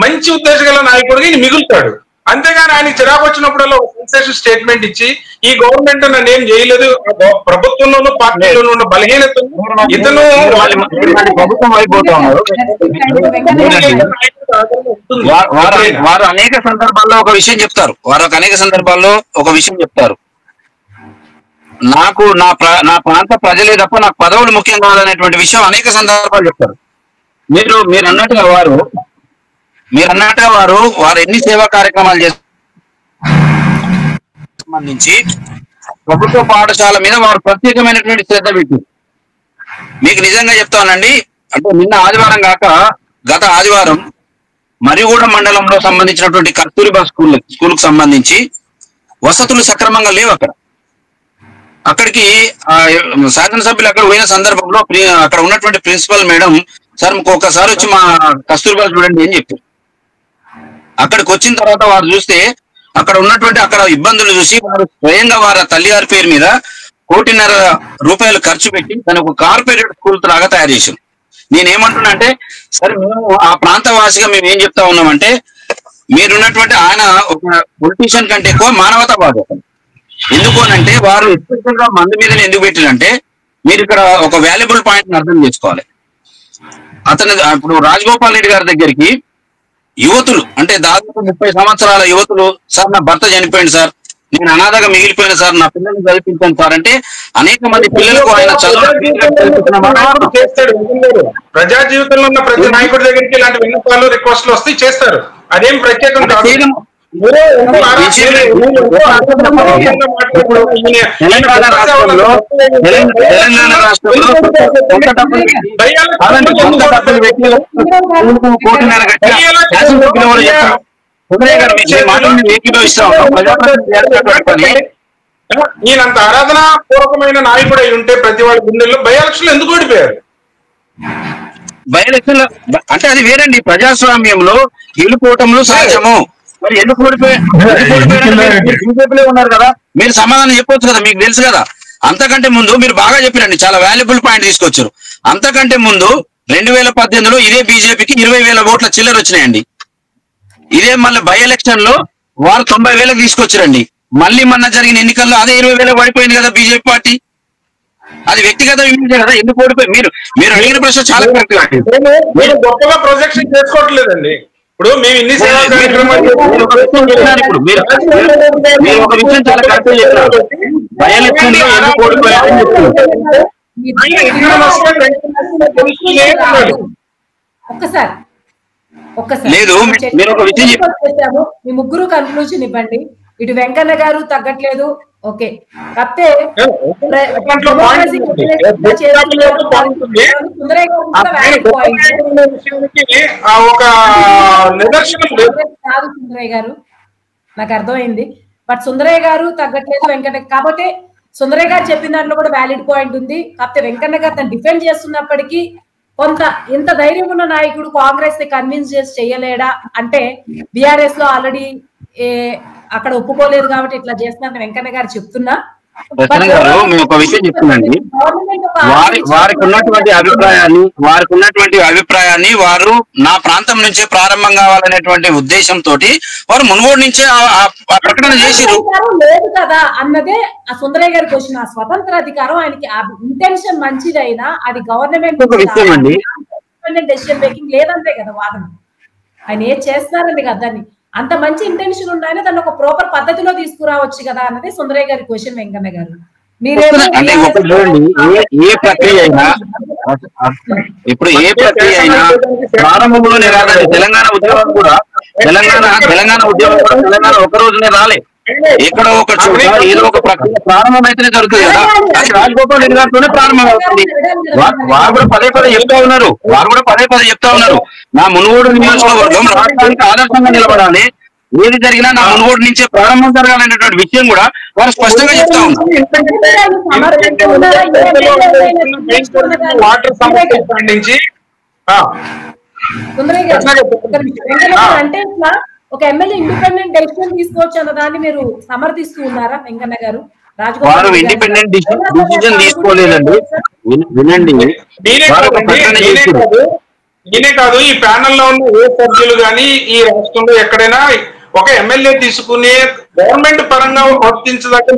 మంచి ఉద్దేశం గల నాయకుడికి మిగులుతాడు. అంతేగాని ఆయన చిరాకు వచ్చినప్పుడల్లా ఒక సెన్సేషన్ స్టేట్మెంట్ ఇచ్చి ఈ గవర్నమెంట్ నన్ను ఏం చేయలేదు, ప్రభుత్వంలోనూ పార్టీలోనూ ఉన్న బలహీనత ఇతను ప్రభుత్వం అయిపోతా ఉన్నారు. వారు అనేక సందర్భాల్లో ఒక విషయం చెప్తారు. నాకు నా ప్రాంత ప్రజలే తప్ప నాకు పదవులు ముఖ్యం కాదనేటువంటి విషయం అనేక సందర్భాలు చెప్తారు. మీరు అన్నట్టుగా వారు ఎన్ని సేవా కార్యక్రమాలు చేస్తారు సంబంధించి ప్రభుత్వ పాఠశాల మీద వారు ప్రత్యేకమైనటువంటి శ్రద్ధ పెట్టి మీకు నిజంగా చెప్తానండి. అంటే నిన్న ఆదివారం కాక గత ఆదివారం మరిగూడెం మండలంలో సంబంధించినటువంటి కస్తూరిబా స్కూల్ కు సంబంధించి వసతులు సక్రమంగా లేవు. అక్కడికి శాసనసభ్యులు అక్కడ పోయిన సందర్భంలో అక్కడ ఉన్నటువంటి ప్రిన్సిపల్ మేడం సార్ ఒక్కసారి వచ్చి మా కస్తూరిబా చూడండి అని చెప్పారు. అక్కడికి వచ్చిన తర్వాత వారు చూస్తే అక్కడ ఉన్నటువంటి ఇబ్బందులు చూసి వారు స్వయంగా వారి తల్లిగారి పేరు మీద 1.5 కోటి ఖర్చు పెట్టి దాని ఒక కార్పొరేట్ స్కూల్ లాగా తయారు చేశాం. నేనేమంటున్నా అంటే సరే మేము ఆ ప్రాంతవాసిగా మేము ఏం చెప్తా ఉన్నామంటే మీరున్నటువంటి ఆయన ఒక పొలిటీషియన్ కంటే ఎక్కువ మానవతావాది. ఎందుకు అనంటే వారు ఎస్పెషల్ గా మంది మీద ఎందుకు పెట్టినంటే మీరు ఇక్కడ ఒక వాల్యుబుల్ పాయింట్ అర్థం చేసుకోవాలి. ఇప్పుడు రాజగోపాల్ రెడ్డి గారి దగ్గరికి యువతులు అంటే దాదాపు 30 సంవత్సరాల యువతులు సార్ నా భర్త చనిపోయింది సార్, నేను అనాథగా మిగిలిపోయిన సార్, నా పిల్లల్ని చదివించాను సార్ అంటే అనేక మంది పిల్లలకు ఆయన ప్రజా జీవితంలో ఉన్న ప్రతి నాయకుడి దగ్గరికి ఇలాంటి విన్నపాలు రిక్వెస్ట్లు వస్తాయి చేస్తారు. అదేం ప్రత్యేకం కాదు. తెలంగాణ రాష్ట్రంలో ఈయనంత ఆరాధన పూర్వకమైన నాయకుడు అయి ఉంటే ప్రతి వాళ్ళ గుండెల్లో బై ఎలక్షన్లు ఎందుకు ఓడిపోయారు? బై ఎలక్షన్ అంటే అది వేరండి. ప్రజాస్వామ్యంలో గెలుపోవటంలో సహజము. మరి ఎందుకు బీజేపీలో ఉన్నారు కదా, మీరు సమాధానం చెప్పొచ్చు కదా, మీకు తెలుసు కదా. అంతకంటే ముందు మీరు బాగా చెప్పిరండి, చాలా వాల్యుబుల్ పాయింట్ తీసుకొచ్చారు. అంతకంటే ముందు 2018లో ఇదే బీజేపీకి 20,000 ఓట్ల చిల్లర వచ్చినాయండి. ఇదే మళ్ళీ బై ఎలక్షన్ లో వారు 90,000 తీసుకొచ్చారండి. మళ్ళీ మొన్న జరిగిన ఎన్నికల్లో అదే 20,000 పడిపోయింది కదా బీజేపీ పార్టీ. అది వ్యక్తిగత విమర్శ కదా, ఎందుకు ఓడిపోయి మీరు అడిగిన ప్రశ్న చాలా కరెక్ట్ గా గొప్పగా ప్రొజెక్షన్ చేసుకోవట్లేదండి. ఇప్పుడు మేము ఇన్ని సేవా కార్యక్రమాలు లేదు. మీరు ఒక విషయం చెప్పాము, మీ ముగ్గురు కన్క్లూజన్ ఇవ్వండి. ఇటు వెంకన్న గారు తగ్గట్లేదు, ఓకే. కాకపోతే ఒక నిదర్శనం కాదు సుందరయ్య గారు, నాకు అర్థమైంది. బట్ సుందరయ్య గారు తగ్గట్లేదు వెంకన్న. కాకపోతే సుందరయ్య గారు చెప్పిన దాంట్లో కూడా వ్యాలిడ్ పాయింట్ ఉంది. కాకపోతే వెంకన్న గారు తను డిఫెండ్ చేస్తున్నప్పటికీ కొంత ఇంత ధైర్యం ఉన్న నాయకుడు కాంగ్రెస్ ని కన్విన్స్ చేసి చేయలేడా అంటే బీఆర్ఎస్ లో ఆల్రెడీ అక్కడ ఒప్పుకోలేదు కాబట్టి ఇట్లా చేస్తున్నారు వెంకన్న గారు చెప్తున్నా. మేము ఒక విషయం చెప్తున్నాండి, వారికి ఉన్నటువంటి అభిప్రాయాన్ని వారు నా ప్రాంతం నుంచే ప్రారంభం కావాలనేటువంటి ఉద్దేశంతో వారు మునుగోడు నుంచే ప్రకటన చేసిరు లేదు కదా అన్నదే ఆ సుందరయ్య గారి క్వశ్చన్. ఆ స్వతంత్ర అధికారం ఆయనకి ఇంటెన్షన్ మంచిదైనా అది గవర్నమెంట్ డెసిషన్ మేకింగ్ లేదంతే కదా వాదన. ఆయన ఏం చేస్తున్నారని కదా దాన్ని అంత మంచి ఇంటెన్షన్ ఉన్నాయని దాన్ని ఒక ప్రాపర్ పద్ధతిలో తీసుకురావచ్చు కదా అన్నది సుందరయ్య గారి క్వశ్చన్ వెంకన్న గారు. ఏ ప్రక్రియ అయినా ఇప్పుడు ఏ ప్రక్రియ అయినా ప్రారంభంలోనే రాదండి. తెలంగాణ ఉద్యమం కూడా తెలంగాణ ఉద్యమం కూడా తెలంగాణ ఒక రోజునే రాలే. ఎక్కడో ఒక చోట ఏదో ఒక ప్రక్రియ ప్రారంభం అయితేనే జరుగుతుంది కదా. అది రాజగోపాల్ రెడ్డి గారితోనే ప్రారంభం అవుతుంది. వారు కూడా పదే చెప్తా ఉన్నారు నా మునుగోడు నియోజకవర్గం రాష్ట్రానికి ఆదర్శంగా నిలబడాలి, ఏది జరిగినా నా మునుగోడు నుంచే ప్రారంభం జరగాలనేటువంటి విషయం కూడా వారు స్పష్టంగా చెప్తా ఉన్నారు. అంటే ఇట్లా ఒక ఎమ్మెల్యే ఇండిపెండెంట్ డెసిషన్ తీసుకోవచ్చు అన్న దాన్ని మీరు సమర్థిస్తూ ఉన్నారా వెంకన్న గారు? వారు ఇండిపెండెంట్ డిసిజన్ తీసుకోలేదండి. వినండి, నేనే కాదు ఈ ప్యానెల్ లో ఉన్న ఏ సభ్యులు గాని ఈ రాష్ట్రంలో ఎక్కడైనా ఒక ఎమ్మెల్యే తీసుకునే గవర్నమెంట్ పరంగా వర్తించదగ్గ.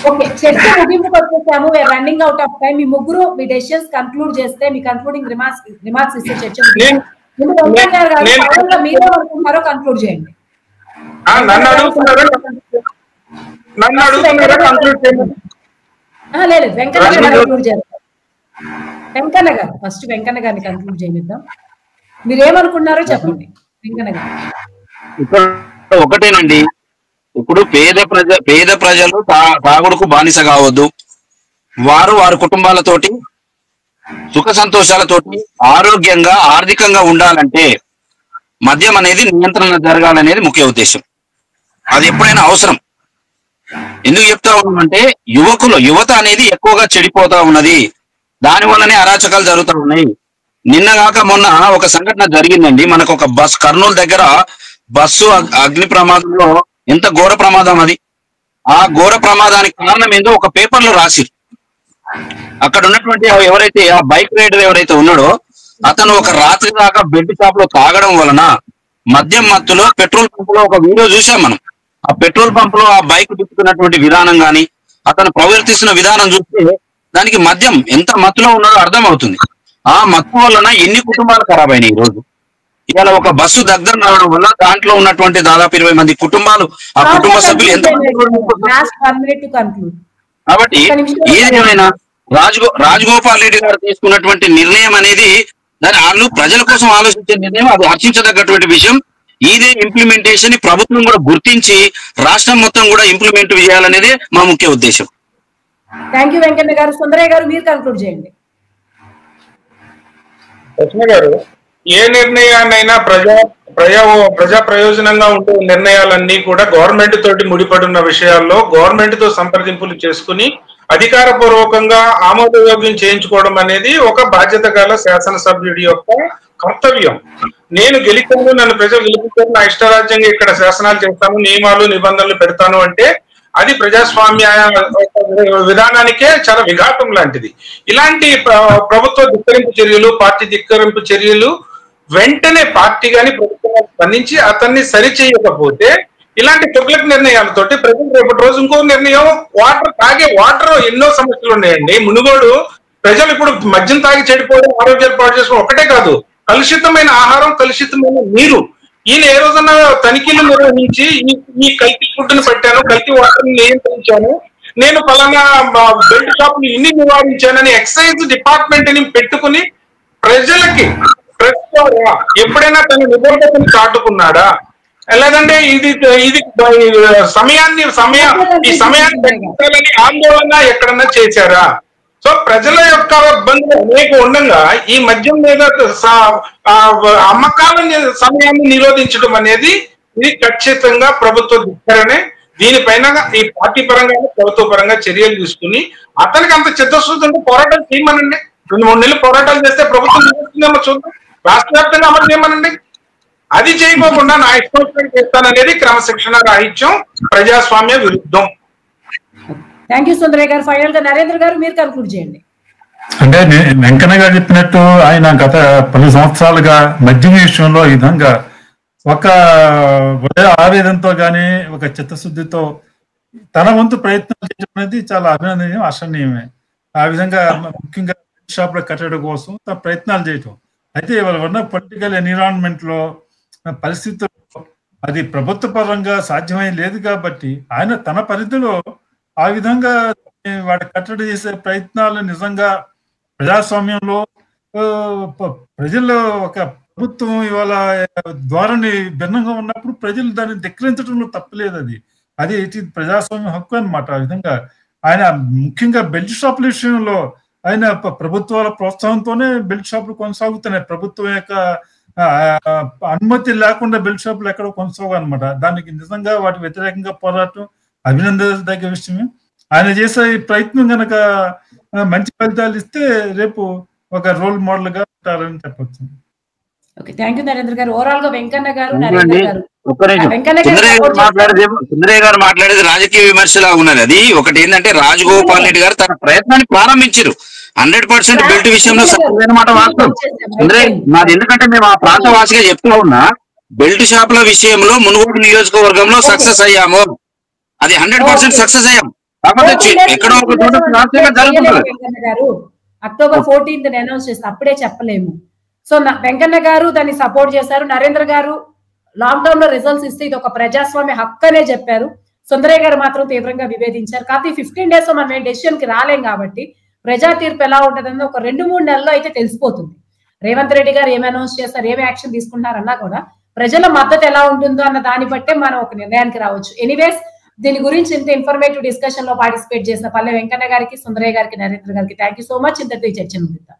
ఓకే, చర్చ ముగింపుకు వచ్చేసాము. Running out of time. మీ ముగ్గురు మీ డెసిషన్స్ కన్క్లూడ్ చేస్తే మీ కన్క్లూడింగ్ రిమార్క్స్ ఇస్తే చర్చ మీరేమనుకుంటారో కన్క్లూడ్ చేయండి. లేదు వెంకన్న గారు కన్క్లూడ్ చేస్తారు. వెంకన్న గారు ఫస్ట్ వెంకన్న గారిని కన్క్లూడ్ చేయిద్దాం. మీరేమనుకున్నారో చెప్పండి వెంకన్న గారు. ఇక్కడ ఒకటేనండి, ఇప్పుడు పేద ప్రజలు తాగుడుకు బానిస కావద్దు. వారి కుటుంబాలతోటి సుఖ సంతోషాలతోటి ఆరోగ్యంగా ఆర్థికంగా ఉండాలంటే మద్యం అనేది నియంత్రణ జరగాలనేది ముఖ్య ఉద్దేశం. అది ఎప్పుడైనా అవసరం. ఎందుకు చెప్తా ఉన్నామంటే యువత అనేది ఎక్కువగా చెడిపోతా ఉన్నది. దాని వల్లనే అరాచకాలు జరుగుతూ ఉన్నాయి. నిన్నగాక మొన్న ఒక సంఘటన జరిగిందండి. మనకు ఒక కర్నూలు దగ్గర బస్సు అగ్ని ప్రమాదంలో ఎంత ఘోర ప్రమాదం అది. ఆ ఘోర ప్రమాదానికి కారణం ఏందో ఒక పేపర్లో రాసిరు. అక్కడ ఉన్నటువంటి ఎవరైతే ఆ బైక్ రైడర్ ఎవరైతే ఉన్నాడో అతను ఒక రాత్రి దాకా బెడ్ షాప్ లో తాగడం వలన మద్యం మత్తులో పెట్రోల్ పంప్ లో ఒక వీడియో చూసాం మనం. ఆ పెట్రోల్ పంప్ లో ఆ బైక్ తిప్పుతున్నటువంటి విధానం గాని అతను ప్రవర్తిస్తున్న విధానం చూస్తే దానికి మద్యం ఎంత మత్తులో ఉన్నాడో అర్థం అవుతుంది. ఆ మత్తు వలన ఎన్ని కుటుంబాలు ఖరాబ్ అయినాయి. ఈ రోజు ఇవాళ ఒక బస్సు దగ్గర రావడం వల్ల దాంట్లో ఉన్నటువంటి దాదాపు 20 మంది కుటుంబాలు, ఆ కుటుంబ సభ్యులు ఎంత. కాబట్టి ఏదేమైనా రాజగోపాల్ రెడ్డి గారు తీసుకున్నటువంటి నిర్ణయం అనేది వాళ్ళు ప్రజల కోసం ఆలోచించే నిర్ణయం. అది హర్షించదగ్గటువంటి విషయం. ఇదే ఇంప్లిమెంటేషన్ ప్రభుత్వం కూడా గుర్తించి రాష్ట్రం మొత్తం కూడా ఇంప్లిమెంట్ చేయాలనేది మా ముఖ్య ఉద్దేశం. థ్యాంక్ యూ వెంకన్న గారు. సుందరయ్య గారు మీరు కన్క్లూడ్ చేయండి. కృష్ణ గారు, ఏ నిర్ణయాన్నైనా ప్రజా ప్రయోజనంగా ఉండే నిర్ణయాలన్నీ కూడా గవర్నమెంట్ తోటి ముడిపడున్న విషయాల్లో గవర్నమెంట్ తో సంప్రదింపులు చేసుకుని అధికారపూర్వకంగా ఆమోదయోగ్యం చేయించుకోవడం అనేది ఒక బాధ్యత గల శాసనసభ్యుడి యొక్క కర్తవ్యం. నేను గెలిచాను, నన్ను ప్రజలు గెలిపించారు, నా ఇష్టరాజ్యంగా ఇక్కడ శాసనాలు చేస్తాను, నియమాలు నిబంధనలు పెడతాను అంటే అది ప్రజాస్వామ్య విధానానికే చాలా విఘాతం లాంటిది. ఇలాంటి ప్రభుత్వ ధిక్కరింపు చర్యలు, పార్టీ ధిక్కరింపు చర్యలు వెంటనే పార్టీ గాని ప్రభుత్వం స్పందించి అతన్ని సరిచేయకపోతే ఇలాంటి తుగ్లక్ నిర్ణయాలతోటి ప్రజలు రేపటి రోజు ఇంకో నిర్ణయం, వాటర్ ఎన్నో సమస్యలు ఉన్నాయండి. మునుగోడు ప్రజలు ఇప్పుడు మద్యం తాగి చెడిపోవడం, ఆరోగ్యాలు పాడు చేసుకోవడం ఒకటే కాదు, కలుషితమైన ఆహారం, కలుషితమైన నీరు. ఈయన ఏ రోజున తనిఖీలు నిర్వహించి ఈ కల్తీ ఫుడ్ని పెట్టాను, కల్తీ వాటర్ని నియంత్రించాను, నేను ఫలానా బెల్ట్ షాప్ ని ఇన్ని నివారించానని ఎక్సైజ్ డిపార్ట్మెంట్ ని పెట్టుకుని ప్రజలకి ఎప్పుడైనా తన నిబద్ధతను చాటుకున్నాడా? లేదంటే ఈ సమయాన్ని తగ్గించాలని ఆందోళన ఎక్కడన్నా చేశారా? సో ప్రజల యొక్క ఇబ్బందులు అనేక ఉండగా ఈ మద్యం మీద అమ్మకాల సమయాన్ని నిరోధించడం అనేది ఇది ఖచ్చితంగా ప్రభుత్వ ధిక్కరనే. దీనిపైన ఈ పార్టీ పరంగా ప్రభుత్వ పరంగా చర్యలు తీసుకుని అతనికి అంత చిత్తశుద్ధి ఉంటే పోరాటం చేయమనండి. 2-3 నెలలు పోరాటాలు చేస్తే ప్రభుత్వం చేస్తుందేమో చూద్దాం. రాష్ట్ర వ్యాప్తంగా అమలు చేయమనండి. అది చేయకోకుండా నా ఇష్టం చేస్తాననేది క్రమశిక్షణ రాహిత్యం, ప్రజాస్వామ్య విరుద్ధం. థ్యాంక్ యూ సుందరయ్య గారు. ఫైనల్ గా నరేంద్ర గారు మీరు కన్క్లూడ్ చేయండి. అంటే వెంకన్న గారు చెప్పినట్టు ఆయన గత 10 సంవత్సరాలుగా మద్యం విషయంలో ఈ విధంగా ఒక ఆవేదనతో గాని ఒక చిత్తశుద్ధితో తన వంతు ప్రయత్నాలు చేయడం అనేది చాలా అభినందనీయం, ఆశనీయమే. ఆ విధంగా ముఖ్యంగా షాపుల కట్టడి కోసం తన ప్రయత్నాలు చేయటం. అయితే ఇవాళ ఉన్న పొలిటికల్ ఎన్విరాన్మెంట్ లో పరిస్థితుల్లో అది ప్రభుత్వ పరంగా సాధ్యమై లేదు కాబట్టి ఆయన తన పరిధిలో ఆ విధంగా వాటి కట్టడి చేసే ప్రయత్నాలు నిజంగా ప్రజాస్వామ్యంలో ప్రజల్లో ఒక ప్రభుత్వం ఇవాళ ధోరణి భిన్నంగా ఉన్నప్పుడు ప్రజలు దాన్ని ధిక్కరించడంలో తప్పలేదు. అది ప్రజాస్వామ్య హక్కు అన్నమాట. ఆ విధంగా ఆయన ముఖ్యంగా బెల్ట్ షాపుల విషయంలో ఆయన ప్రభుత్వాల ప్రోత్సాహంతోనే బెల్ట్ షాపులు కొనసాగుతున్నాయి. ప్రభుత్వం యొక్క అనుమతి లేకుండా బెల్ట్ షాపులు ఎక్కడో కొనసాగు అనమాట. దానికి నిజంగా వాటి వ్యతిరేకంగా పోరాటం అభినందించదగ్గ విషయమే. ఆయన చేసే ఈ ప్రయత్నం కనుక మంచి ఫలితాలు ఇస్తే రేపు ఒక రోల్ మోడల్ గా ఉంటారని చెప్పొచ్చు. ఓకే, థ్యాంక్ యూ నరేంద్ర గారు. ఓవరాల్ గా వెంకన్న గారు, సుందరయ్య గారు మాట్లాడేది రాజకీయ విమర్శలా ఉన్నది. అది ఒకటి ఏంటంటే రాజగోపాల్ రెడ్డి గారు తన ప్రయత్నాన్ని ప్రారంభించారు. 100% బెల్ట్ విషయంలో సత్యమైన మాట వాస్తవం. మాది ఎందుకంటే మేము ఆ ప్రాంతవాసిగా చెప్తా ఉన్నా, బెల్ట్ షాపుల విషయంలో మునుగోడు నియోజకవర్గంలో సక్సెస్ అయ్యాము. అది 100% సక్సెస్ అయ్యాం. కాకపోతే ఎక్కడో ఒక చోట అక్టోబర్ 14th అనౌన్స్ చేస్తే అప్పుడే చెప్పలేము. సో వెంకన్న గారు దాన్ని సపోర్ట్ చేశారు. నరేంద్ర గారు లాక్డౌన్ లో రిజల్ట్స్ ఇస్తే ఇది ఒక ప్రజాస్వామ్య హక్కు అనే చెప్పారు. సుందరయ్య గారు మాత్రం తీవ్రంగా విభేదించారు. కాకపోతే 15 days మనం డెసిషన్ కి రాలేం కాబట్టి ప్రజా తీర్పు ఎలా ఉంటుందని ఒక 2-3 నెలల్లో అయితే తెలిసిపోతుంది. రేవంత్ రెడ్డి గారు ఏమి అనౌన్స్ చేస్తారు, ఏమి యాక్షన్ తీసుకుంటారన్నా కూడా ప్రజల మద్దతు ఎలా ఉంటుందో అన్న దాన్ని బట్టే మనం ఒక నిర్ణయానికి రావచ్చు. ఎనీవేస్, దీని గురించి ఇంత ఇన్ఫర్మేటివ్ డిస్కషన్ లో పార్టిసిపేట్ చేసిన పల్లె వెంకన్న గారికి, సుందరయ్య గారికి, నరేంద్ర గారికి థ్యాంక్ యూ సో మచ్. ఇంతటితో ఈ చర్చను ముగిద్దాం.